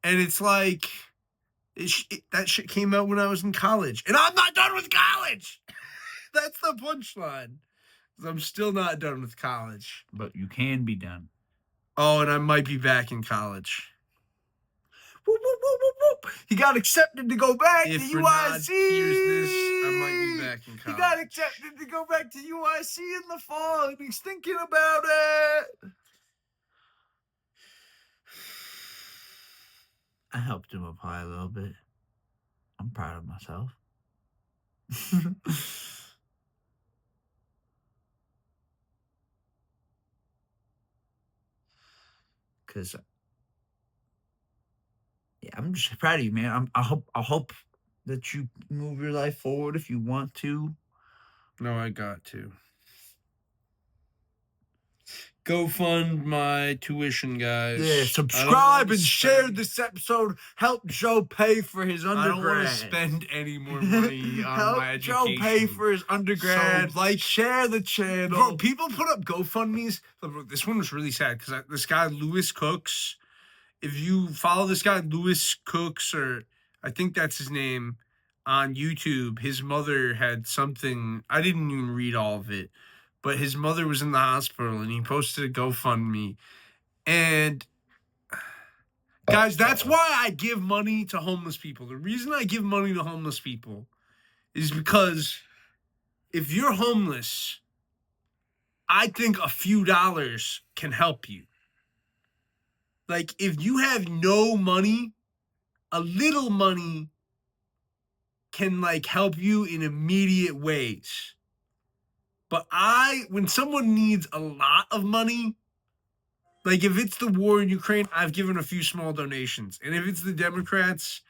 And it's like, that shit came out when I was in college. And I'm not done with college! That's the punchline. I'm still not done with college. But you can be done. Oh, and I might be back in college. Whoop, whoop, whoop, whoop, whoop. He got accepted to go back to UIC. If hears this, I might be back in college. He got accepted to go back to UIC in the fall, and he's thinking about it. I helped him apply a little bit. I'm proud of myself. Because I'm just proud of you, man. I hope that you move your life forward if you want to. No, I got to. Go fund my tuition, guys. Yeah, subscribe and share this episode. Help Joe pay for his undergrad. I don't want to spend any more money on my education. Help Joe pay for his undergrad. So, share the channel. Bro, people put up GoFundMes. This one was really sad because this guy, Lewis Cooks, if you follow this guy, Lewis Cooks, or I think that's his name, on YouTube, his mother had something, I didn't even read all of it, but his mother was in the hospital and he posted a GoFundMe. And guys, that's why I give money to homeless people. The reason I give money to homeless people is because if you're homeless, I think a few dollars can help you. Like, if you have no money, a little money can, help you in immediate ways. But when someone needs a lot of money, if it's the war in Ukraine, I've given a few small donations. And if it's the Democrats,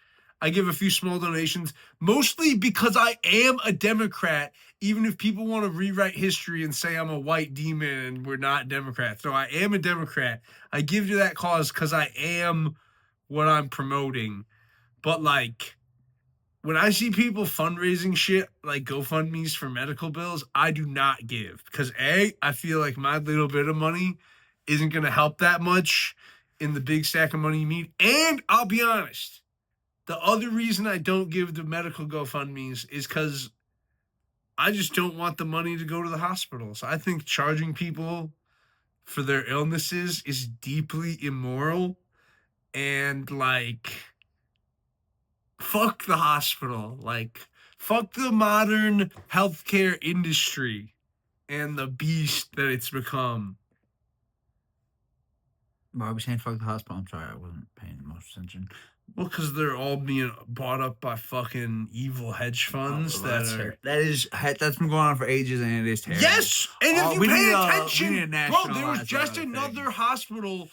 I give a few small donations, mostly because I am a Democrat, even if people want to rewrite history and say I'm a white demon and we're not Democrats. So I am a Democrat. I give to that cause because I am what I'm promoting. But, when I see people fundraising shit like GoFundMes for medical bills, I do not give. Because, A, I feel like my little bit of money isn't going to help that much in the big stack of money you need. And I'll be honest, the other reason I don't give the medical GoFundMes is because I just don't want the money to go to the hospitals. I think charging people for their illnesses is deeply immoral, and like, fuck the hospital. Like, fuck the modern healthcare industry and the beast that it's become. Why are we saying fuck the hospital? I'm sorry, I wasn't paying much attention. Well, because they're all being bought up by fucking evil hedge funds that's been going on for ages, and it is terrible. Yes, and if you pay attention, bro, there was nationalize just that another thing. hospital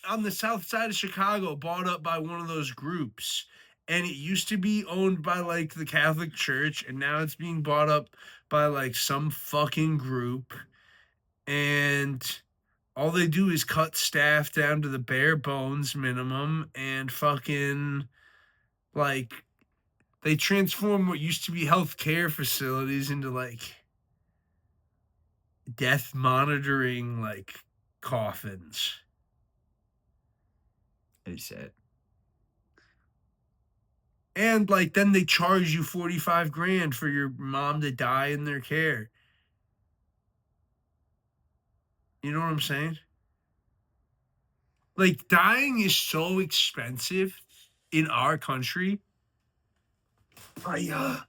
on the south side of Chicago bought up by one of those groups, and it used to be owned by like the Catholic Church, and now it's being bought up by like some fucking group, and all they do is cut staff down to the bare bones minimum and fucking, like, they transform what used to be healthcare facilities into, like, death monitoring, like, coffins. It's sad. And, like, then they charge you $45,000 for your mom to die in their care. You know what I'm saying? Like, dying is so expensive in our country. There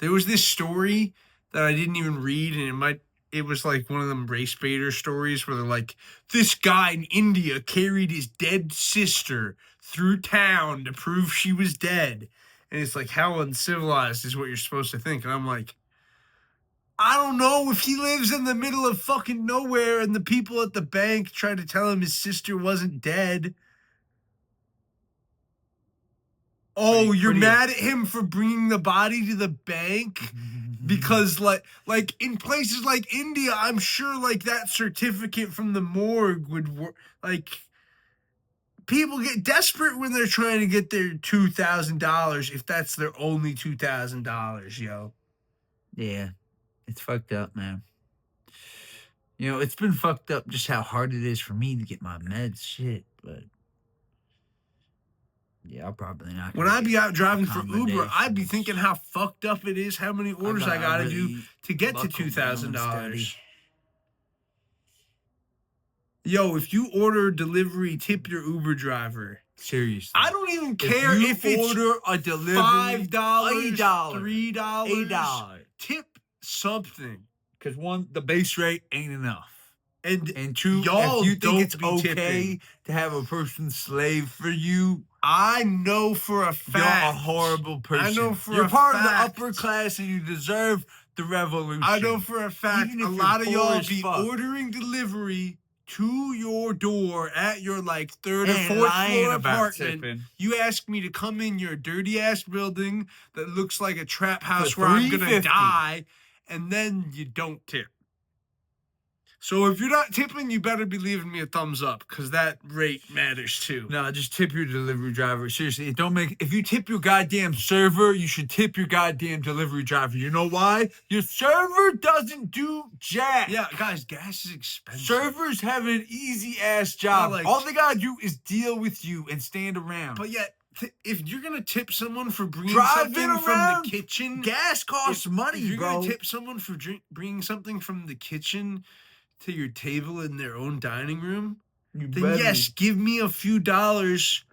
was this story that I didn't even read, and it was like one of them race baiter stories where they're like, this guy in India carried his dead sister through town to prove she was dead. And it's like, how uncivilized is what you're supposed to think? And I'm like, I don't know, if he lives in the middle of fucking nowhere and the people at the bank tried to tell him his sister wasn't dead. Oh, you're mad at him for bringing the body to the bank? Because like in places like India, I'm sure like that certificate from the morgue would work. Like, people get desperate when they're trying to get their $2,000 if that's their only $2,000, yo. Yeah. It's fucked up, man. You know, it's been fucked up just how hard it is for me to get my meds, shit, but yeah, I'll probably not. When I be out driving for Uber, I'd be thinking how fucked up it is, how many orders I gotta do to get to $2,000. Yo, if you order delivery, tip your Uber driver. Seriously. I don't even care if it's order a delivery $5, $8, $3. Tip something. Because one, the base rate ain't enough. And two, y'all if you think it's don't be okay tipping. to have a person slave for you, I know for a fact you're a horrible person. I know for you're a part fact, of the upper class and you deserve the revolution. I know for a fact a lot of y'all be ordering delivery to your door at your like third or fourth floor apartment. You ask me to come in your dirty ass building that looks like a trap house where I'm gonna die, and then you don't tip. So if you're not tipping, you better be leaving me a thumbs up, because that rate matters too. No, just tip your delivery driver. Seriously, if you tip your goddamn server, you should tip your goddamn delivery driver. You know why? Your server doesn't do jack. Yeah, guys, gas is expensive. Servers have an easy ass job. All they gotta do is deal with you and stand around. But yet, if you're gonna tip someone for bringing something from the kitchen, gas costs money, if you're bro. gonna tip someone for bringing something from the kitchen to your table in their own dining room, then yes, give me a few dollars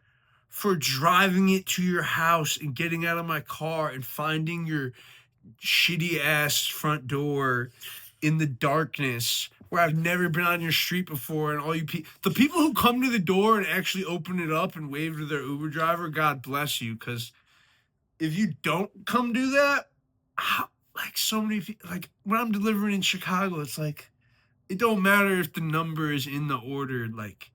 for driving it to your house and getting out of my car and finding your shitty ass front door in the darkness where I've never been on your street before, and all you the people who come to the door and actually open it up and wave to their Uber driver, God bless you, because if you don't come do that, like so many people, like when I'm delivering in Chicago, it's like, it don't matter if the number is in the order. Like,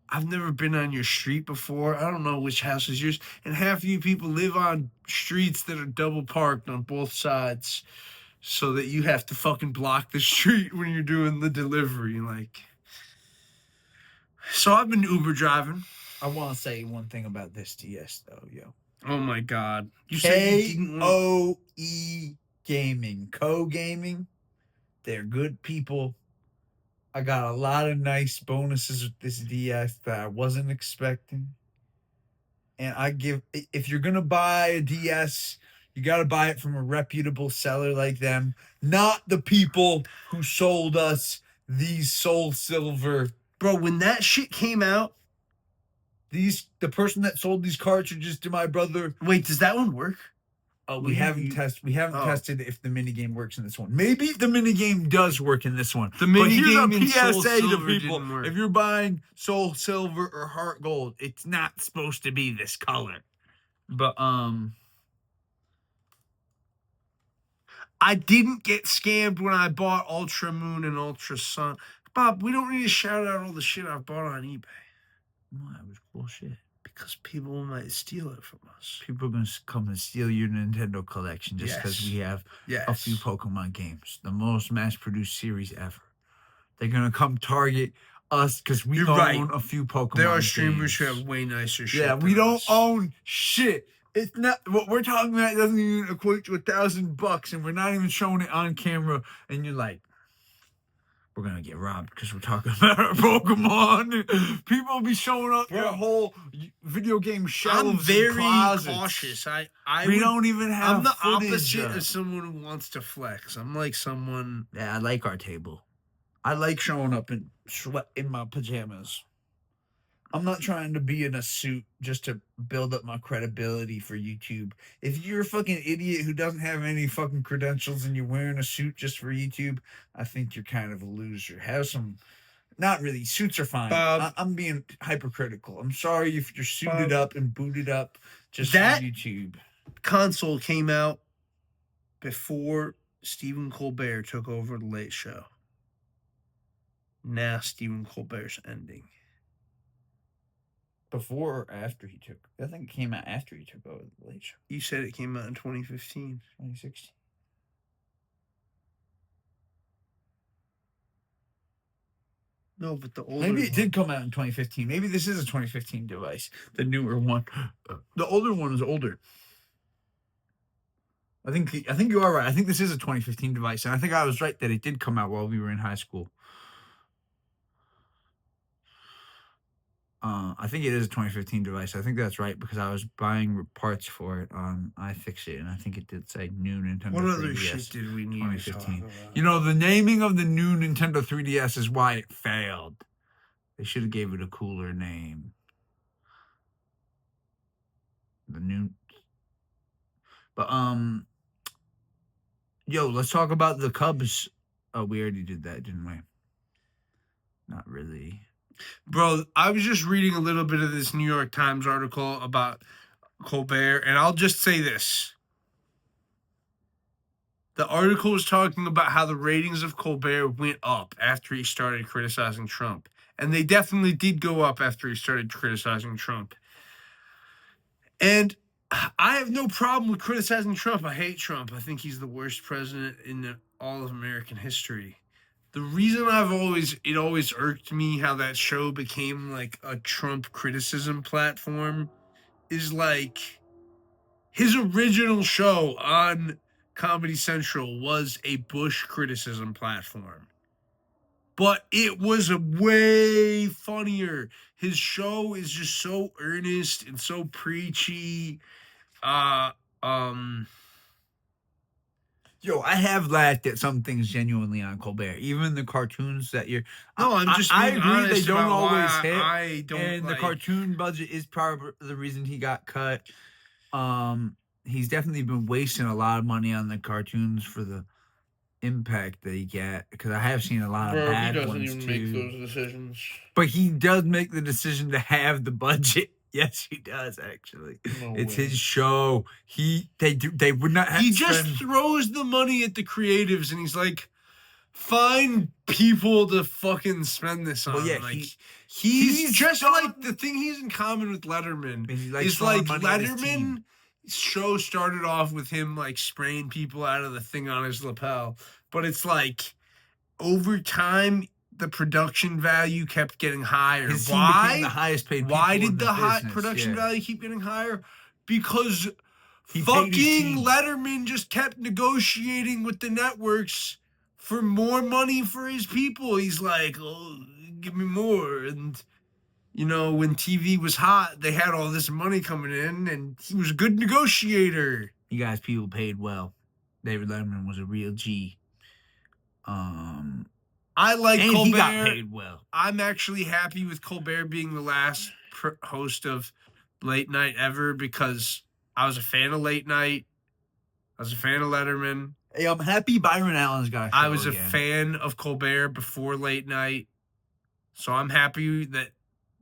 I've never been on your street before. I don't know which house is yours. And half of you people live on streets that are double parked on both sides, so that you have to fucking block the street when you're doing the delivery. Like, so I've been Uber driving. I want to say one thing about this DS though, yo. Oh my God. You said you didn't want... KOE Gaming. Co-Gaming. They're good people. I got a lot of nice bonuses with this DS that I wasn't expecting. And if you're going to buy a DS, You got to buy it from a reputable seller like them, not the people who sold us these Soul Silver. Bro, when that shit came out, the person that sold these cartridges to my brother. Wait, does that one work? We haven't tested if the minigame works in this one. Maybe the minigame does work in this one. The minigame in Soul PSA to Silver people: didn't work. if you're buying Soul Silver or Heart Gold, it's not supposed to be this color. But I didn't get scammed when I bought Ultra Moon and Ultra Sun. Bob, we don't need to shout out all the shit I've bought on eBay. Well, that was bullshit. Because people might steal it from us. People are going to come and steal your Nintendo collection just because we have a few Pokemon games. The most mass-produced series ever. They're going to come target us because we own a few Pokemon There are streamers games. who have way nicer shit. Yeah, we don't own shit. It's not what we're talking about. Doesn't even equate to $1,000, and we're not even showing it on camera. And you're like, we're gonna get robbed because we're talking about our Pokemon. People will be showing up their whole video game shelves. I'm very and cautious. We don't even have. I'm the footage opposite of someone who wants to flex. I'm like someone. Yeah, I like our table. I like showing up in sweat in my pajamas. I'm not trying to be in a suit just to build up my credibility for YouTube. If you're a fucking idiot who doesn't have any fucking credentials and you're wearing a suit just for YouTube, I think you're kind of a loser. Have some, not really, suits are fine. I'm being hypercritical. I'm sorry if you're suited up and booted up just for YouTube. Console came out before Stephen Colbert took over The Late Show. Now Stephen Colbert's ending. Before or after he took? I think it came out after he took over The Late Show. You said it came out in 2015. 2016. No, but the older Maybe it did come out in 2015. Maybe this is a 2015 device. The newer one. The older one is older. I think you are right. I think this is a 2015 device. And I think I was right that it did come out while we were in high school. I think it is a 2015 device. I think that's right because I was buying parts for it on iFixit, and I think it did say new Nintendo 3DS. What other shit did we need 2015. You know, the naming of the new Nintendo 3DS is why it failed. They should have gave it a cooler name. Yo, let's talk about the Cubs. Oh, we already did that, didn't we? Not really. Bro, I was just reading a little bit of this New York Times article about Colbert, and I'll just say this. The article was talking about how the ratings of Colbert went up after he started criticizing Trump. And they definitely did go up after he started criticizing Trump. And I have no problem with criticizing Trump. I hate Trump. I think he's the worst president in all of American history. The reason it always irked me how that show became like a Trump criticism platform is like his original show on Comedy Central was a Bush criticism platform. But it was way funnier. His show is just so earnest and so preachy. Yo, I have laughed at some things genuinely on Colbert. Even the cartoons that you're... No, I'm just I being agree honest they don't about always why hit. I don't and like... the cartoon budget is part of the reason he got cut. He's definitely been wasting a lot of money on the cartoons for the impact that he get. Because I have seen a lot of bad ones, too. He doesn't even make those decisions. But he does make the decision to have the budget. Yes, he does, actually. No it's way. his show. They would not have He just throws the money at the creatives and he's like, find people to fucking spend this on. Well, yeah, like, he's just like the thing he's in common with Letterman is like Letterman's show started off with him like spraying people out of the thing on his lapel. But it's like over time, the production value kept getting higher. Why? The highest paid. Why did the production value keep getting higher? Because fucking Letterman just kept negotiating with the networks for more money for his people. He's like, oh, give me more. And, you know, when TV was hot, they had all this money coming in, and he was a good negotiator. You guys, people paid well. David Letterman was a real G. I like and Colbert. He got paid well. I'm actually happy with Colbert being the last host of Late Night ever because I was a fan of Late Night. I was a fan of Letterman. Hey, I'm happy Byron Allen's got a show I was again. a fan of Colbert before Late Night. So I'm happy that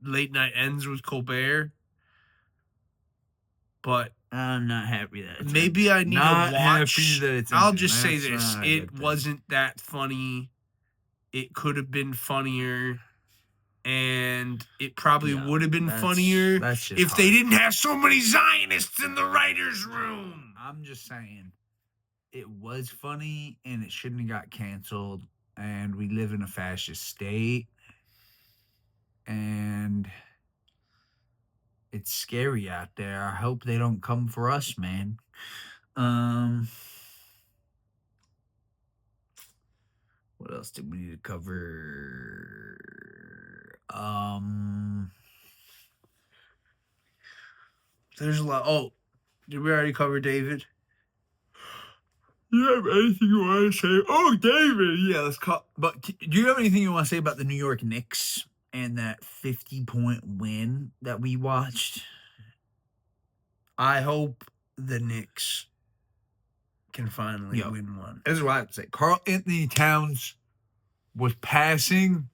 Late Night ends with Colbert. But I'm not happy that it's maybe I need not to watch. Happy that it's I'll just say That's this. It wasn't that funny. It could have been funnier. And it probably would have been funnier if they didn't have so many Zionists in the writer's room. I'm just saying. It was funny, and it shouldn't have got canceled. And we live in a fascist state. And it's scary out there. I hope they don't come for us, man. What else did we need to cover? There's a lot. Oh, did we already cover David? You have anything you want to say? Oh, David. Yeah, let's call. But do you have anything you want to say about the New York Knicks and that 50-point win that we watched? I hope the Knicks can finally win one. This is what I would say. Karl Anthony Towns was passing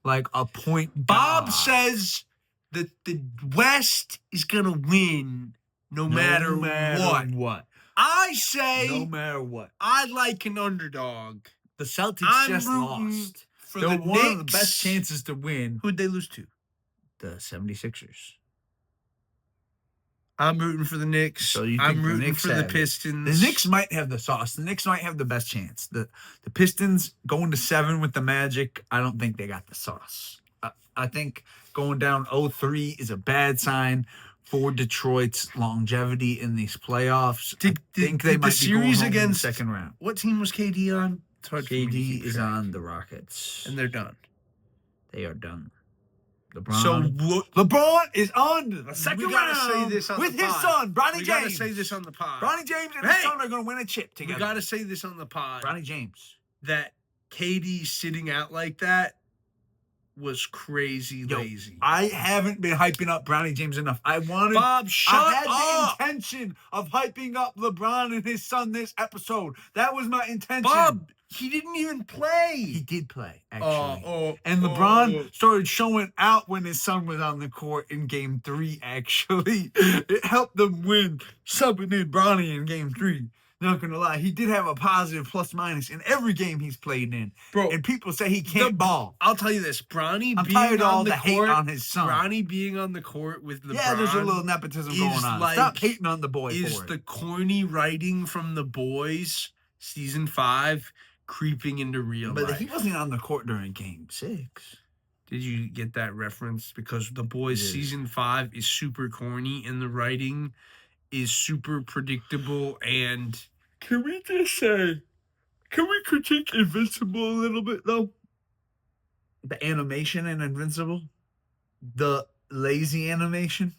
like a point. Bob says that the West is going to win no matter what. I say no matter what. I like an underdog. The Celtics lost. For They're the one Knicks. of the best chances to win. Who'd they lose to? The 76ers. I'm rooting for the Knicks. So you think I'm rooting for the Pistons. The Knicks might have the sauce. The Knicks might have the best chance. The Pistons going to 7 with the Magic, I don't think they got the sauce. I think going down 0-3 is a bad sign for Detroit's longevity in these playoffs. I think they might be going home in the second round. What team was KD on? KD is on the Rockets. And they're done. They are done. LeBron is on the second round say this on with the pod. his son, Bronny James. We got to say this on the pod. Bronny James and his son are going to win a chip together. We got to say this on the pod. Bronny James. That KD sitting out like that was crazy lazy. I haven't been hyping up Bronny James enough. I had the intention of hyping up LeBron and his son this episode. That was my intention. Bob, he didn't even play. He did play, actually. And LeBron started showing out when his son was on the court in Game 3, actually. It helped them win, subbing in Bronny in Game 3. Not gonna lie, he did have a positive plus-minus in every game he's played in. Bro, and people say he can't ball. I'll tell you this, Bronny I'm being tired of all on the hate court, on his son. Bronny being on the court with LeBron. Yeah, there's a little nepotism going on. Stop hating on the boy Is the corny writing from The Boys, Season 5, creeping into real life? But he wasn't on the court during Game 6. Did you get that reference? Because The Boys Season 5 is super corny and the writing is super predictable. And can we just say, can we critique Invincible a little bit though? The animation in Invincible, the lazy animation.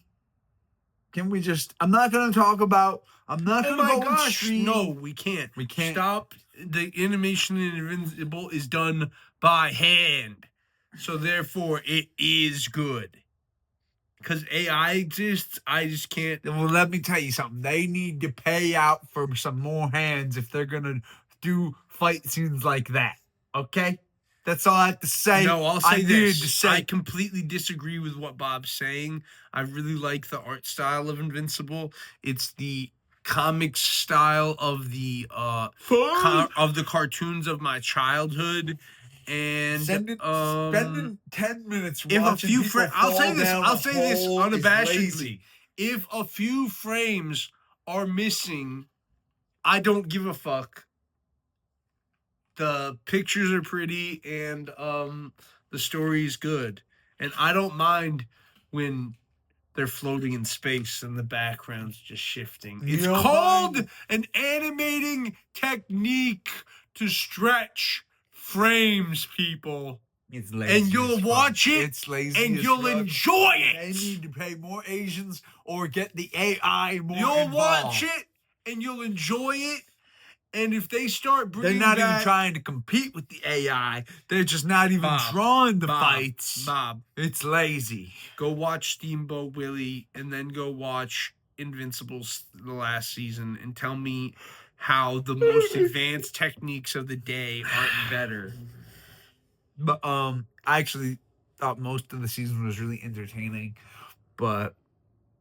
Can we just? I'm not going to talk about. I'm not going to go extreme. No, we can't. We can't stop. The animation in Invincible is done by hand, so therefore it is good. Because AI exists, I just can't. Well, let me tell you something. They need to pay out for some more hands if they're going to do fight scenes like that. Okay? That's all I have to say. No, I'll say this. I completely disagree with what Bob's saying. I really like the art style of Invincible. It's the comic style of the cartoons of my childhood. And spending 10 minutes if watching a few frames, I'll say this unabashedly. Lazy. If a few frames are missing, I don't give a fuck. The pictures are pretty and the story is good. And I don't mind when they're floating in space and the background's just shifting. It's called an animating technique to stretch frames, people. It's lazy. And you'll watch it. It's lazy. And you'll enjoy it. They need to pay more Asians or get the AI more You'll involved. watch it and you'll enjoy it. And if they start bringing they're not back, even trying to compete with the AI. They're just not even drawing the fights. Bob, it's lazy. go watch Steamboat Willie and then go watch Invincibles the last season and tell me how the most advanced techniques of the day aren't better. But I actually thought most of the season was really entertaining, and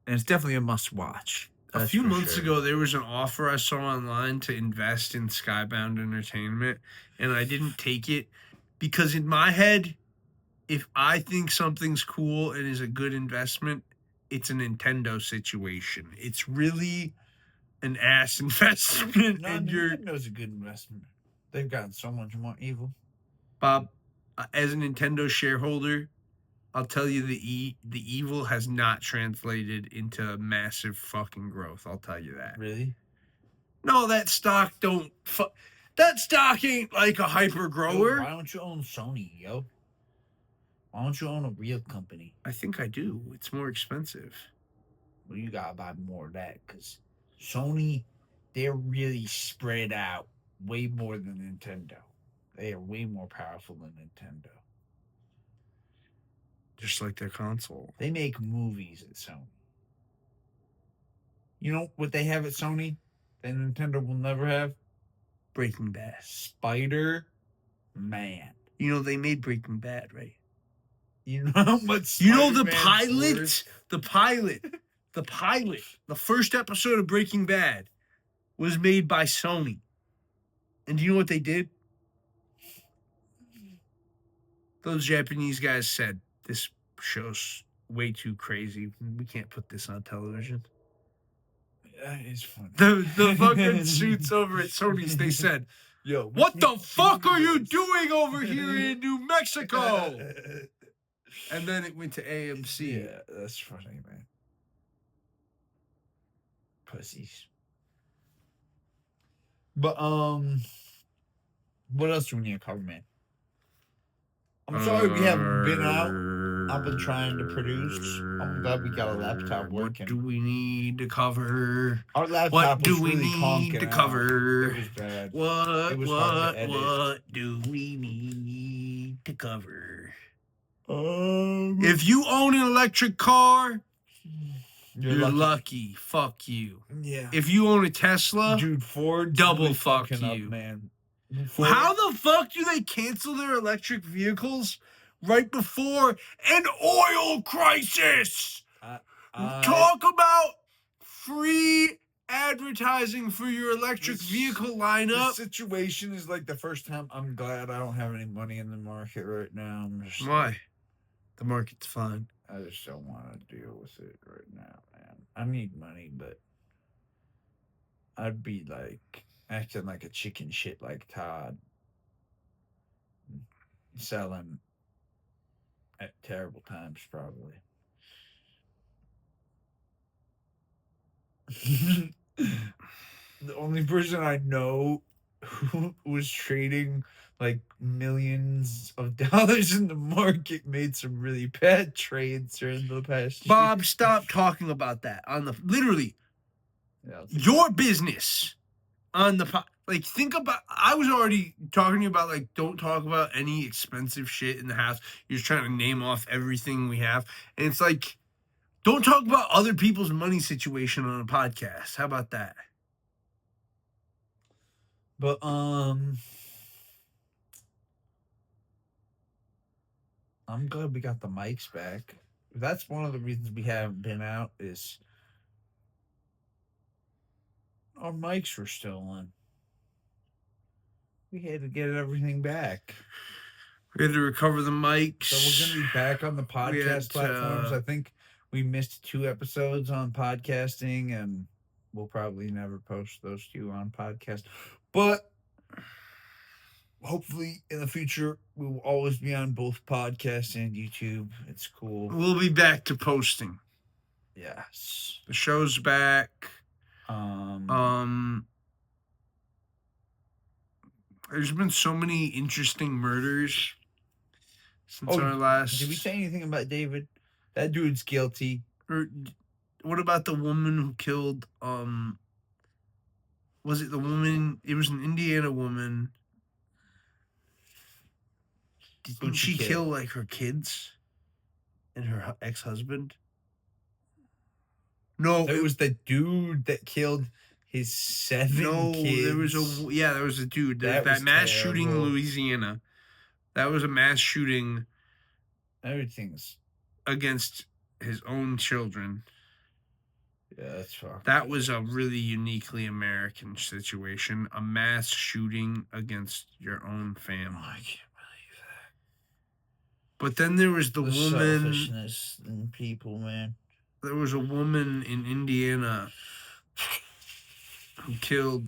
it's definitely a must watch. A few months ago, there was an offer I saw online to invest in Skybound Entertainment, and I didn't take it because in my head, if I think something's cool and is a good investment, it's a Nintendo situation. It's really an ass investment. No, and Nintendo's a good investment. They've gotten so much more evil. Bob, as a Nintendo shareholder, I'll tell you the evil has not translated into massive fucking growth. I'll tell you that. Really? No, that stock that stock ain't like a hyper grower. Yo, why don't you own Sony, yo? Why don't you own a real company? I think I do. It's more expensive. Well, you gotta buy more of that because Sony, they're really spread out way more than Nintendo. They are way more powerful than Nintendo. Just like their console. They make movies at Sony. You know what they have at Sony that Nintendo will never have? Breaking Bad. Spider-Man. You know, they made Breaking Bad, right? You know how much You know the pilot? The pilot, the first episode of Breaking Bad was made by Sony. And do you know what they did? Those Japanese guys said, this show's way too crazy. We can't put this on television. That is funny. The fucking suits over at Sony's, they said, yo, what the fuck are you doing over here in New Mexico? And then it went to AMC. Yeah, that's funny, man. Pussies. But what else do we need to cover, man? I'm sorry we haven't been out. I've been trying to produce. I'm glad we got a laptop working. What do we need to cover? Our laptop What do was we really need to conking cover? out. It was bad. What It was hard to edit. What do we need to cover? If you own an electric car, you're lucky. Fuck you. Yeah. If you own a Tesla, Dude, Ford double really fuck fucking you. up, man. How the fuck do they cancel their electric vehicles right before an oil crisis? Talk about free advertising for your electric vehicle lineup. The situation is like the first time. I'm glad I don't have any money in the market right now. Why? The market's fine. I just don't want to deal with it right now, man. I need money, but I'd be like acting like a chicken shit like Todd. Selling at terrible times, probably. The only person I know who was trading like millions of dollars in the market made some really bad trades during the past year. Bob, stop talking about that on the literally your business on the like. Think about. I was already talking to you about like don't talk about any expensive shit in the house. You're just trying to name off everything we have, and it's like don't talk about other people's money situation on a podcast. How about that? But I'm glad we got the mics back. That's one of the reasons we haven't been out is our mics were still on. We had to get everything back. We had to recover the mics. So we're going to be back on the podcast platforms. I think we missed 2 episodes on podcasting, and we'll probably never post those 2 on podcast. But hopefully in the future, we will always be on both podcasts and YouTube. It's cool. We'll be back to posting. Yes. The show's back. There's been so many interesting murders since our last. Did we say anything about David? That dude's guilty. Or what about the woman who killed Was it the woman? It was an Indiana woman. Didn't she kill like her kids and her ex-husband? No, It was the dude that killed his 7 kids. there was a dude. There's that mass shooting in Louisiana. That was a mass shooting. Everything's against his own children. Yeah, that's fucked. That was a really uniquely American situation. A mass shooting against your own family. I can't believe that. But then there was the woman. Selfishness in people, man. There was a woman in Indiana who killed.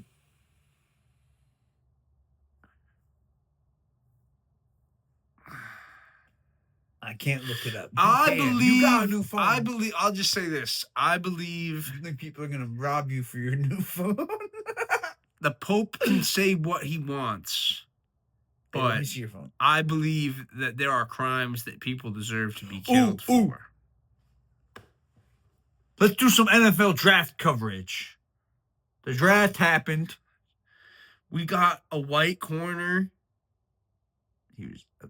I can't look it up. You got a new phone. I believe. I'll just say this. I believe. You think people are gonna rob you for your new phone? The Pope can say what he wants, but hey, let me see your phone. I believe that there are crimes that people deserve to be killed for. Let's do some NFL draft coverage. The draft happened. We got a white corner.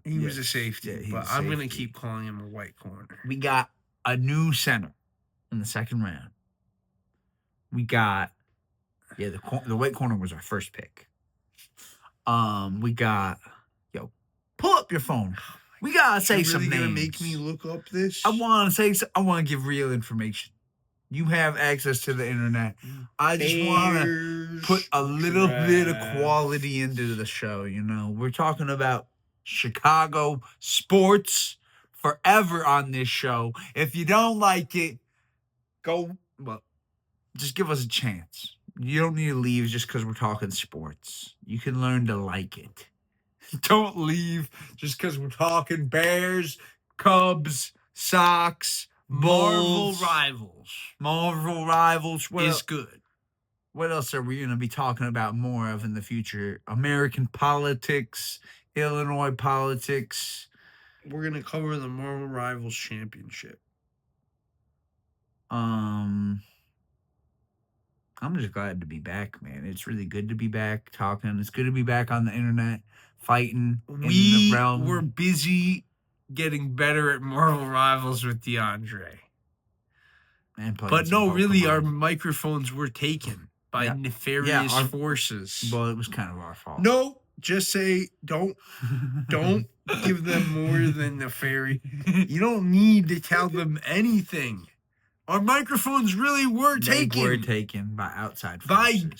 He was a safety, but I'm going to keep calling him a white corner. We got a new center in the second round. We got, the white corner was our first pick. We got, pull up your phone. We got to say some names. You're really going to make me look up this? I want to give real information. You have access to the internet. I just want to put a little bit of quality into the show, We're talking about Chicago sports forever on this show. If you don't like it, just give us a chance. You don't need to leave just because we're talking sports. You can learn to like it. Don't leave just because we're talking Bears, Cubs, Sox, Bulls. Marvel Rivals is good. What else are we going to be talking about more of in the future? American politics, Illinois politics. We're going to cover the Marvel Rivals Championship. I'm just glad to be back, man. It's really good to be back talking. It's good to be back on the internet fighting in the realm. We're busy getting better at Marvel Rivals with DeAndre. But no, really, our microphones were taken by nefarious forces. Well, it was kind of our fault. No, just say don't give them more than nefarious. You don't need to tell them anything. Our microphones really were taken. They were taken by outside forces. By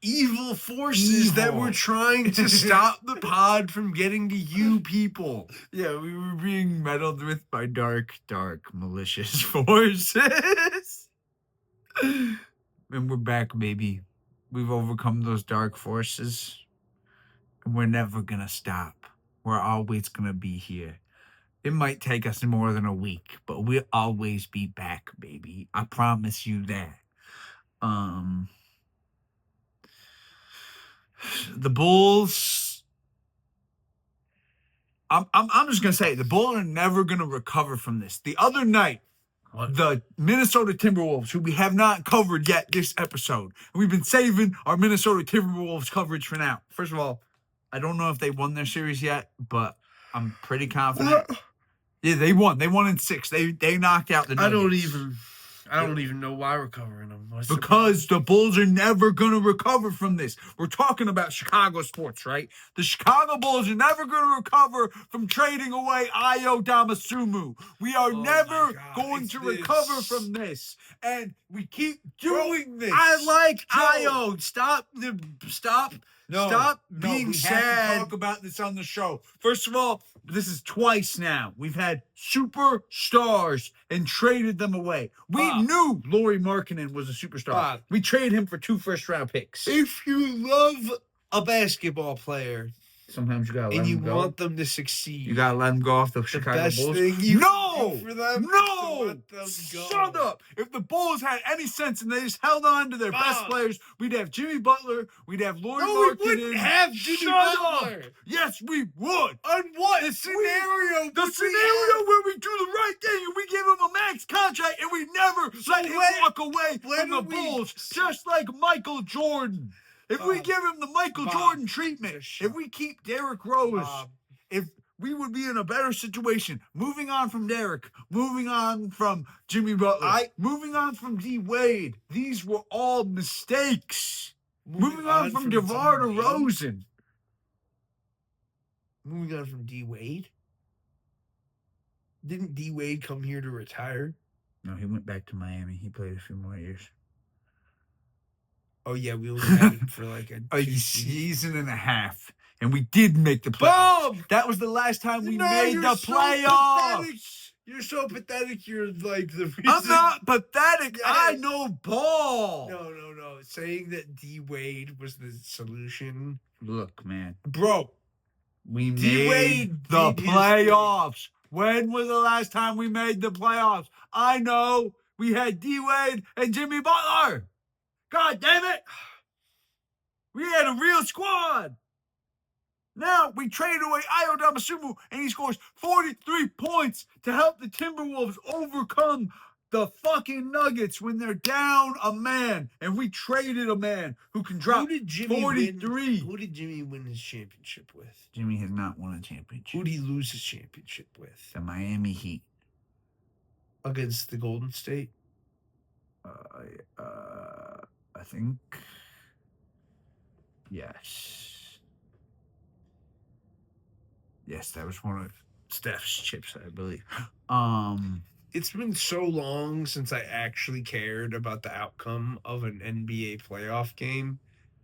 evil forces that were trying to stop the pod from getting to you people. Yeah, we were being meddled with by dark, malicious forces. And we're back, baby. We've overcome those dark forces. And we're never going to stop. We're always going to be here. It might take us more than a week, but we'll always be back, baby. I promise you that. The Bulls. I'm just gonna say the Bulls are never gonna recover from this. The other night, the Minnesota Timberwolves, who we have not covered yet this episode, and we've been saving our Minnesota Timberwolves coverage for now. First of all, I don't know if they won their series yet, but I'm pretty confident. Yeah, they won. They won in 6. They knocked out the Nuggets. I don't even know why we're covering them. Because the Bulls are never going to recover from this. We're talking about Chicago sports, right? The Chicago Bulls are never going to recover from trading away Ayo Dosunmu. We are never going to recover from this. And we keep doing this. I like Ayo. Stop being sad. We have to talk about this on the show. First of all, this is twice now. We've had superstars and traded them away. We knew Lauri Markkanen was a superstar. We traded him for 2 first-round picks. If you love a basketball player, Sometimes you gotta let and you them go. want them to succeed. You gotta let them go off the Chicago best Bulls. thing you No, can do for them is to no, let them go. shut up. If the Bulls had any sense and they just held on to their best Bob. players, we'd have Jimmy Butler, we'd have Lauri No, we Markkanen. wouldn't have Jimmy Shut Butler. up. Yes, we would. On what scenario? The scenario where we do the right thing and we give him a max contract and we never let him walk away from the Bulls, just like Michael Jordan. If we give him the Michael Jordan treatment, if we keep Derrick Rose, if we would be in a better situation. Moving on from Derrick, moving on from Jimmy Butler, moving on from D Wade. These were all mistakes. Moving on from DeVar DeRozan. Moving on from D Wade. Didn't D Wade come here to retire? No, he went back to Miami. He played a few more years. Oh, yeah, we only had him for like a season and a half. And we did make the playoffs. That was the last time we made the playoffs. You're so pathetic. You're like the reason. I'm not pathetic. I know ball. No. Saying that D Wade was the solution. Look, man. Bro. We made the playoffs. When was the last time we made the playoffs? I know. We had D Wade and Jimmy Butler. God damn it. We had a real squad. Now we traded away Ayo Damasumu and he scores 43 points to help the Timberwolves overcome the fucking Nuggets when they're down a man. And we traded a man who can drop 43. Who did Jimmy win his championship with? Jimmy has not won a championship. Who did he lose his championship with? The Miami Heat. Against the Golden State? I think. Yes. Yes, that was one of Steph's chips, I believe. It's been so long since I actually cared about the outcome of an NBA playoff game.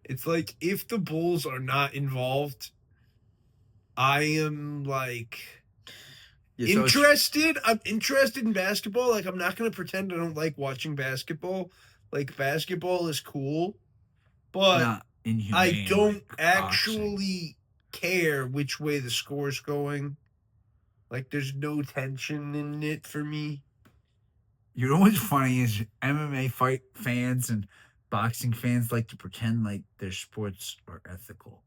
It's like, if the Bulls are not involved, I am like interested. I'm interested in basketball. Like, I'm not going to pretend I don't like watching basketball. Like, basketball is cool, but I don't actually care which way the score's going. Like, there's no tension in it for me. You know what's funny is MMA fight fans and boxing fans like to pretend like their sports are ethical.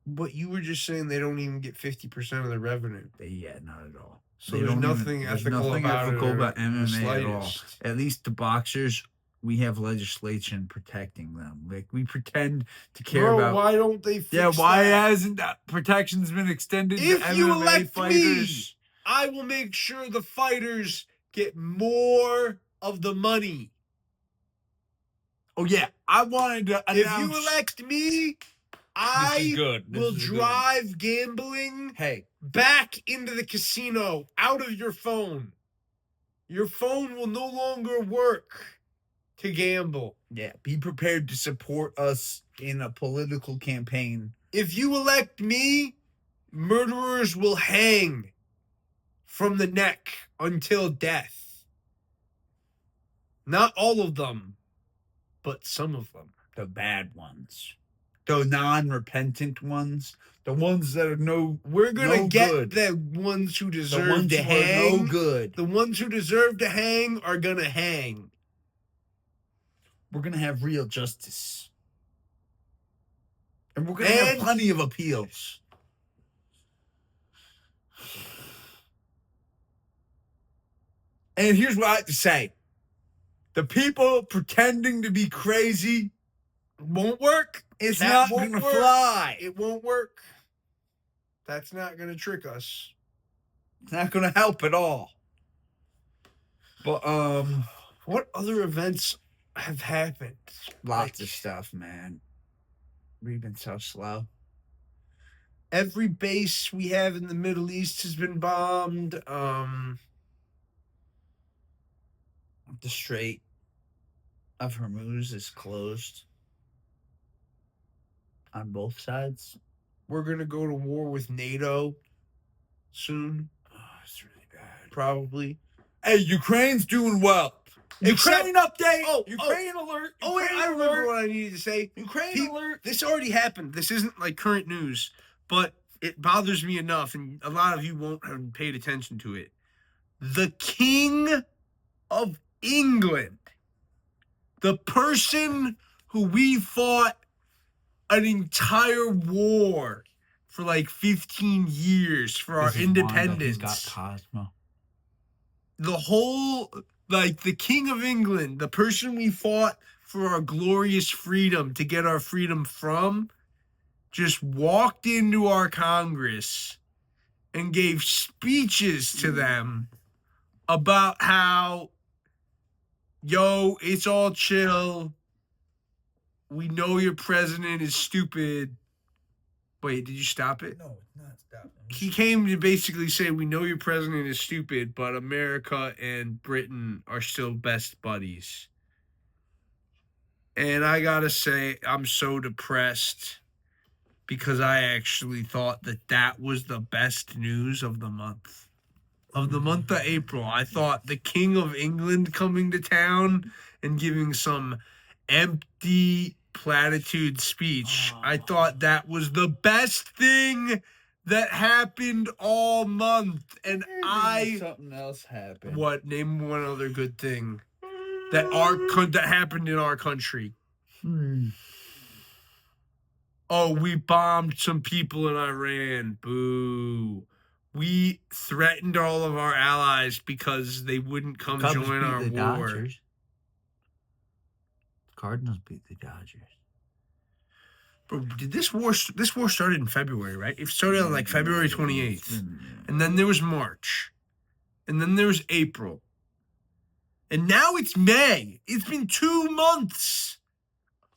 But you were just saying they don't even get 50% of the revenue. Yeah, not at all. So there's nothing ethical about MMA at all. At least the boxers, we have legislation protecting them. Like, we pretend to care about. Why don't they fix that? Why hasn't that protection's been extended to MMA you elect fighters? Me, I will make sure the fighters get more of the money. Oh, yeah. I wanted to announce. If you elect me, I will drive gambling back into the casino out of your phone. Your phone will no longer work to gamble. Yeah, be prepared to support us in a political campaign. If you elect me, murderers will hang from the neck until death. Not all of them, but some of them. The bad ones. The non-repentant ones. The ones that are we're going to get the ones who deserve to hang. No good. The ones who deserve to hang are going to hang. We're going to have real justice. And we're going to have plenty of appeals. And here's what I have to say. The people pretending to be crazy won't work. It's not going to fly. It won't work. That's not going to trick us. It's not going to help at all. But, what other events have happened? Lots of stuff, man. We've been so slow. Every base we have in the Middle East has been bombed. The Strait of Hormuz is closed on both sides. We're going to go to war with NATO soon. Oh, it's really bad. Probably. Hey, Ukraine's doing well. Ukraine update. Ukraine alert. Oh wait, I remember what I needed to say. Ukraine alert. This already happened. This isn't like current news, but it bothers me enough, and a lot of you won't have paid attention to it. The King of England, the person who we fought an entire war for like 15 years for our independence. He's got Cosmo. The whole, like, the King of England, the person we fought for our glorious freedom to get our freedom from, just walked into our Congress and gave speeches to them about how, yo, it's all chill. We know your president is stupid. Wait, did you stop it? No, it's not stopping. He came to basically say, we know your president is stupid, but America and Britain are still best buddies. And I gotta say, I'm so depressed because I actually thought that was the best news of the month. Of the month of April, I thought the King of England coming to town and giving some empty platitude speech. I thought that was the best thing that happened all month. And something else happened. What? Name one other good thing that happened in our country. Oh, we bombed some people in Iran. Boo. We threatened all of our allies because they wouldn't come join our war. Dodgers. Cardinals beat the Dodgers. Bro, this war started in February, right? It started on like February 28th. And then there was March. And then there was April. And now it's May. It's been 2 months.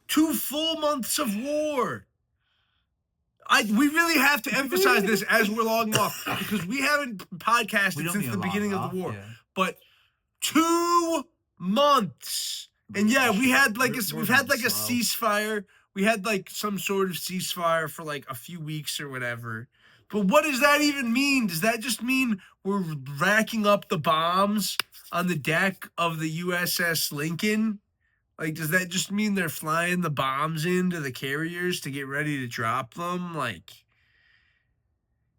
2 full months of war. We really have to emphasize this as we're logging off because we haven't podcasted since the beginning of the war. Yeah. But 2 months. And yeah, we've had like a ceasefire. We had like some sort of ceasefire for like a few weeks or whatever. But what does that even mean? Does that just mean we're racking up the bombs on the deck of the USS Lincoln? Like, does that just mean they're flying the bombs into the carriers to get ready to drop them? Like,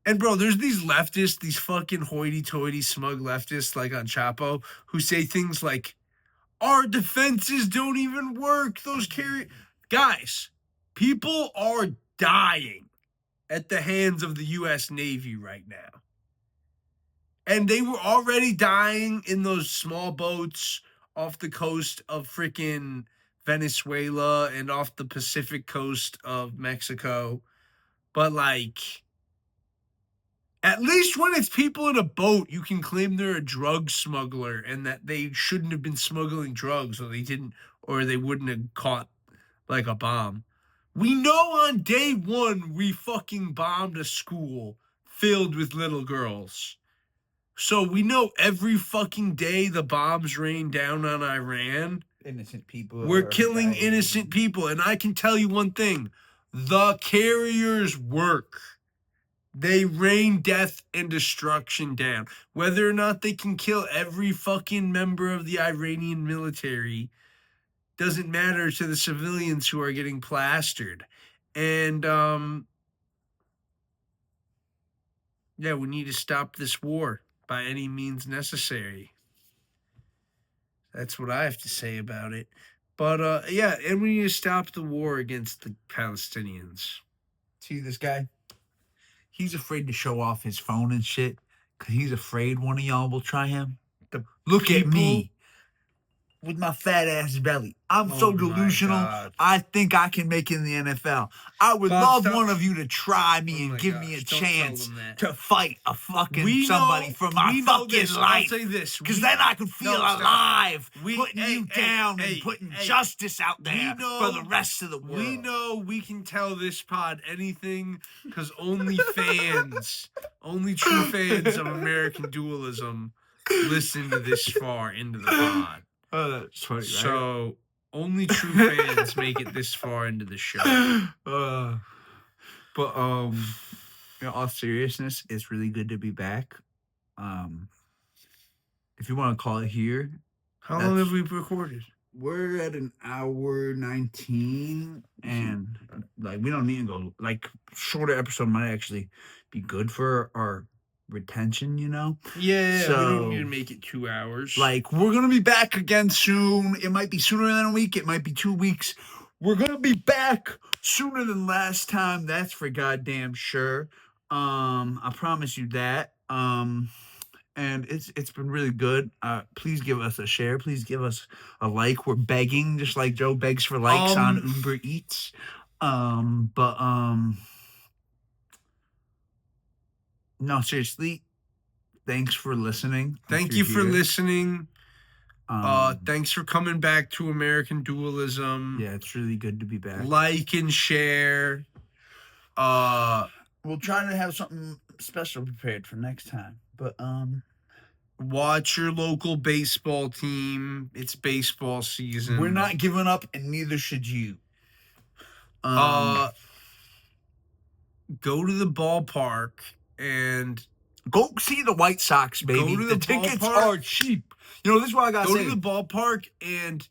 and bro, there's these leftists, these fucking hoity-toity smug leftists like on Chapo who say things like, our defenses don't even work. Those guys, people are dying at the hands of the U.S. Navy right now. And they were already dying in those small boats off the coast of freaking Venezuela and off the Pacific coast of Mexico. But like, at least when it's people in a boat, you can claim they're a drug smuggler and that they shouldn't have been smuggling drugs or they wouldn't have caught like a bomb. We know on day one we fucking bombed a school filled with little girls. So we know every fucking day the bombs rain down on Iran. Innocent people. We're killing innocent people. And I can tell you one thing. The carriers work. They rain death and destruction down. Whether or not they can kill every fucking member of the Iranian military doesn't matter to the civilians who are getting plastered. And, yeah, we need to stop this war by any means necessary. That's what I have to say about it. But, yeah, and we need to stop the war against the Palestinians. See this guy? He's afraid to show off his phone and shit because he's afraid one of y'all will try him. Look at me with my fat ass belly. I'm so delusional. I think I can make it in the NFL. I would love one of you to try me and give me a chance to fight a fucking somebody for my fucking life. I'll say this. Because then I can feel alive putting you down and putting justice out there for the rest of the world. We know we can tell this pod anything because only fans, only true fans of American Dualism listen to this far into the pod. Oh, that's funny, right? So only true fans make it this far into the show. But in all seriousness, it's really good to be back. If you want to call it here, How long have we recorded? We're at an hour 19, and like we don't need to go like shorter episode might actually be good for our retention, you know. Yeah, we don't So, need to make it 2 hours. Like, we're gonna be back again soon. It might be sooner than a week, it might be 2 weeks. We're gonna be back sooner than last time, that's for goddamn sure. I promise you that. And it's been really good. Please give us a share. Please give us a like. We're begging, just like Joe begs for likes on Uber Eats. No, seriously. Thanks for listening. Thank you for listening. Thanks for coming back to American Dualism. Yeah, it's really good to be back. Like and share. We'll try to have something special prepared for next time. But watch your local baseball team. It's baseball season. We're not giving up, and neither should you. Go to the ballpark and go see the White Sox, baby. Go to the tickets ballpark. are cheap. You know, this is what I gotta say. Go to the ballpark and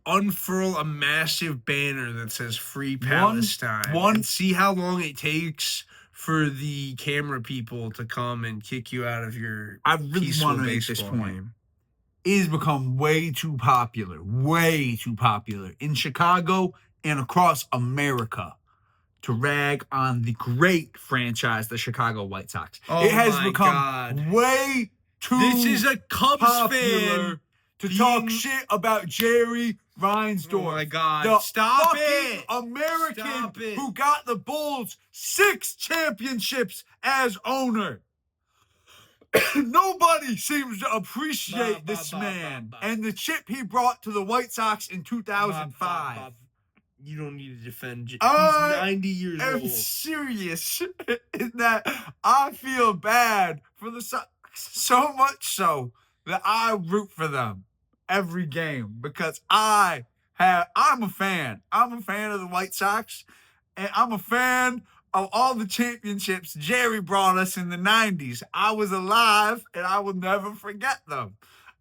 unfurl a massive banner that says "Free Palestine." And see how long it takes for the camera people to come and kick you out of your. I really want to make this point. It has become way too popular in Chicago and across America to rag on the great franchise, the Chicago White Sox. Oh, it has become way too This is a Cubs fan to talk shit about Jerry Reinsdorf. Oh my God. The Stop fucking it. American who got the Bulls 6 championships as owner. Nobody seems to appreciate this man and the chip he brought to the White Sox in 2005. You don't need to defend. He's 90 years old. I'm serious in that I feel bad for the Sox so much so that I root for them every game because I'm a fan. I'm a fan of the White Sox, and I'm a fan of all the championships Jerry brought us in the 90s. I was alive, and I will never forget them.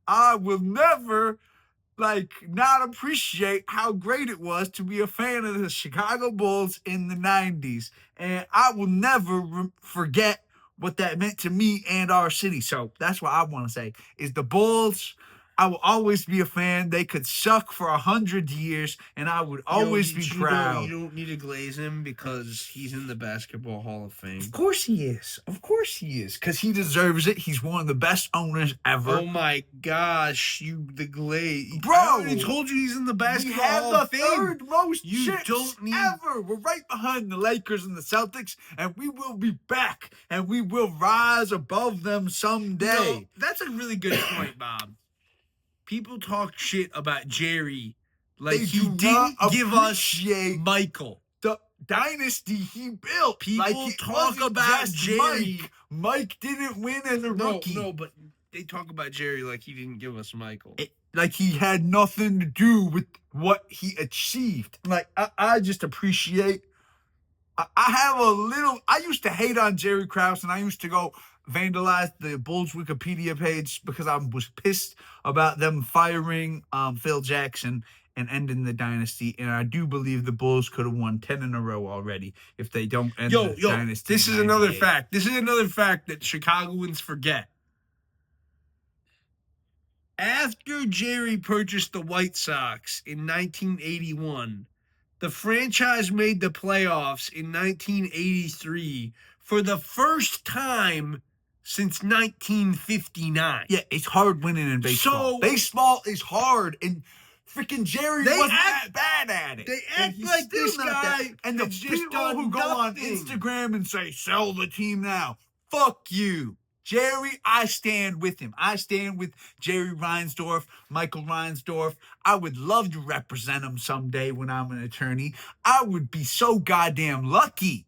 I will never, not appreciate how great it was to be a fan of the Chicago Bulls in the 90s. And I will never forget what that meant to me and our city. So that's what I want to say, is the Bulls, I will always be a fan. They could suck for 100 years, and I would always be proud. You don't need to glaze him because he's in the Basketball Hall of Fame. Of course he is. Because he deserves it. He's one of the best owners ever. Oh my gosh, the glaze. Bro, I already told you he's in the Basketball Hall of Fame. We have the third most chips don't need ever. We're right behind the Lakers and the Celtics, and we will be back, and we will rise above them someday. That's a really good point, Bob. People talk shit about Jerry like he didn't give us Michael. The dynasty he built. People talk about Jerry. Mike didn't win as a rookie. No, but they talk about Jerry like he didn't give us Michael. Like he had nothing to do with what he achieved. I just appreciate. I used to hate on Jerry Krause, and I used to go vandalize the Bulls Wikipedia page because I was pissed about them firing Phil Jackson and ending the dynasty. And I do believe the Bulls could have won 10 in a row already if they don't end the dynasty. This is another fact. This is another fact that Chicagoans forget. After Jerry purchased the White Sox in 1981, the franchise made the playoffs in 1983 for the first time since 1959. Yeah, it's hard winning in baseball. Baseball is hard, and freaking Jerry wasn't that bad at it. They act like this guy and the people who go on Instagram and say, sell the team now. Fuck you. Jerry, I stand with him. I stand with Jerry Reinsdorf, Michael Reinsdorf. I would love to represent him someday when I'm an attorney. I would be so goddamn lucky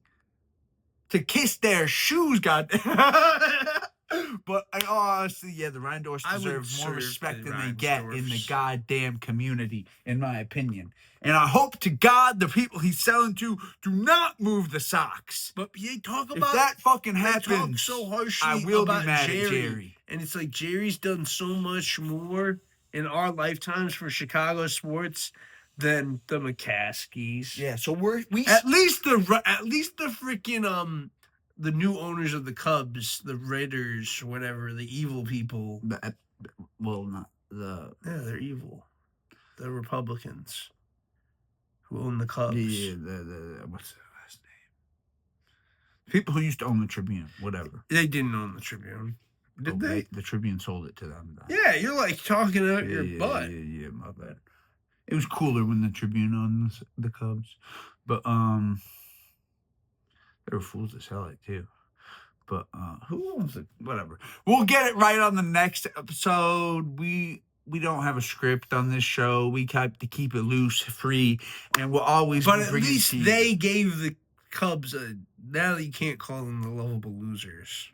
to kiss their shoes, goddamn. But honestly, yeah, the Rhindors I would deserve more serve respect the than they get in the Reinsdorfs. goddamn community, in my opinion. And I hope to God the people he's selling to do not move the socks. But they talk If about that fucking they happens, talk so harshly I will be about mad Jerry. at Jerry. And it's like Jerry's done so much more in our lifetimes for Chicago sports than the McCaskies. Yeah, so we At least the freaking the new owners of the Cubs, the Raiders, whatever, the evil people. well, not the Yeah, they're evil. The Republicans who own the Cubs. the what's their last name? People who used to own the Tribune, whatever. They didn't own the Tribune. Did they? The Tribune sold it to them. Though. Yeah, you're like talking out your butt. Yeah, my bad. It was cooler when the Tribune owned the Cubs, but they were fools to sell it too. But who owns it? Whatever. We'll get it right on the next episode. We don't have a script on this show. We have to keep it loose, free, and we'll always. But at least they gave the Cubs a. Now you can't call them the lovable losers.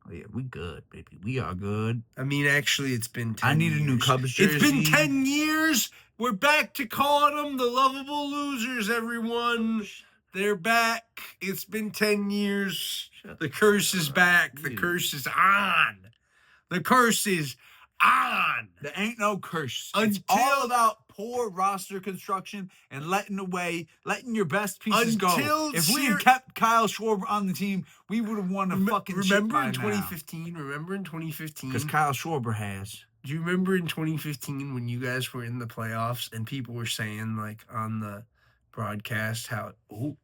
Oh, yeah, we good, baby. We are good. I mean, actually, it's been 10 I need years. a new Cubs jersey. It's been 10 years. We're back to calling them the lovable losers, everyone. They're back. It's been 10 years. The curse is back. The curse is on. The curse is on. There ain't no curse. It's Until- all about poor roster construction and letting your best pieces go. If we had kept Kyle Schwarber on the team, we would have won the fucking shit Remember by in now. 2015? Remember in 2015? Because Kyle Schwarber has. Do you remember in 2015 when you guys were in the playoffs and people were saying, like, on the broadcast how, oh,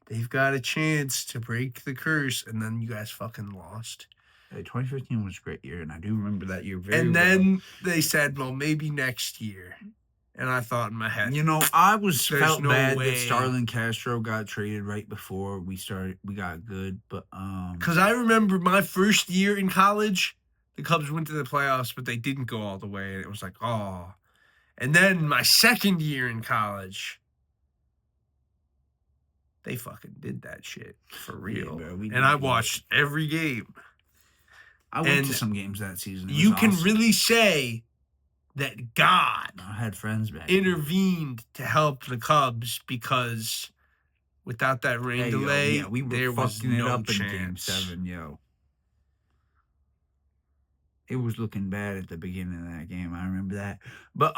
they've got a chance to break the curse, and then you guys fucking lost? Hey, 2015 was a great year, and I do remember that year very well. And then they said, well, maybe next year. And I thought in my head, you know, I felt no bad way. that Starlin Castro got traded right before we got good, but because I remember my first year in college, the Cubs went to the playoffs, but they didn't go all the way, and it was like, oh. And then my second year in college, they fucking did that shit for real. Yeah, bro, and I watched every game. I went to some games that season. You can really say that God I had friends back intervened to help the Cubs, because without that rain delay, we were there was fucking it no up chance. in Game 7, yo. It was looking bad at the beginning of that game. I remember that. But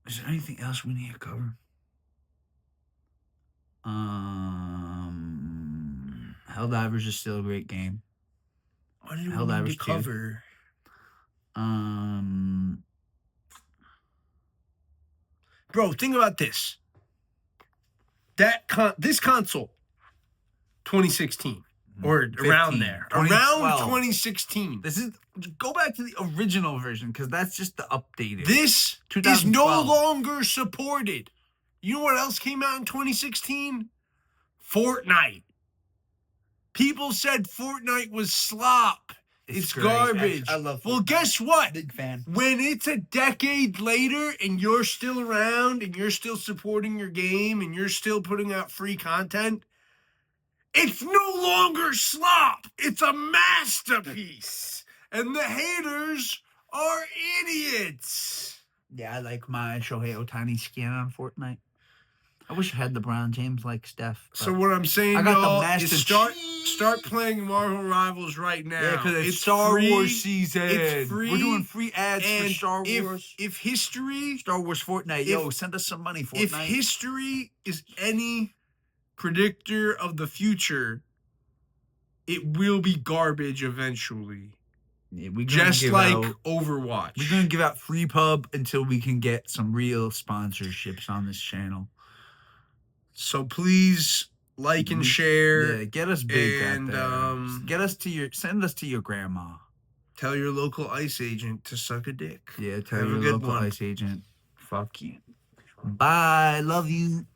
is there anything else we need to cover? Helldivers is still a great game. What did we need to cover? Bro, think about this. This console, 2016 or 15, around there, 2012. around 2016. Go back to the original version, because that's just the updated. This is 2012. no longer supported. You know what else came out in 2016? Fortnite. People said Fortnite was slop. It's great. garbage. I love Fortnite. Well, guess what? Big fan. When it's a decade later and you're still around and you're still supporting your game and you're still putting out free content, it's no longer slop. It's a masterpiece. And the haters are idiots. Yeah, I like my Shohei Ohtani skin on Fortnite. I wish I had LeBron James like Steph. So what I'm saying, I got the y'all, Master is start playing Marvel Rivals right now. Yeah, because it's Star Wars season. It's free. We're doing free ads for Star if, Wars. If history... Star Wars Fortnite. Yo, send us some money, Fortnite. If history is any predictor of the future, it will be garbage eventually. Yeah, just like Overwatch. We're going to give out free pub until we can get some real sponsorships on this channel. So please like and share. Yeah, get us big and out there. Send us to your grandma. Tell your local ICE agent to suck a dick. Yeah, tell your local ICE agent. Fuck you. Bye. Love you.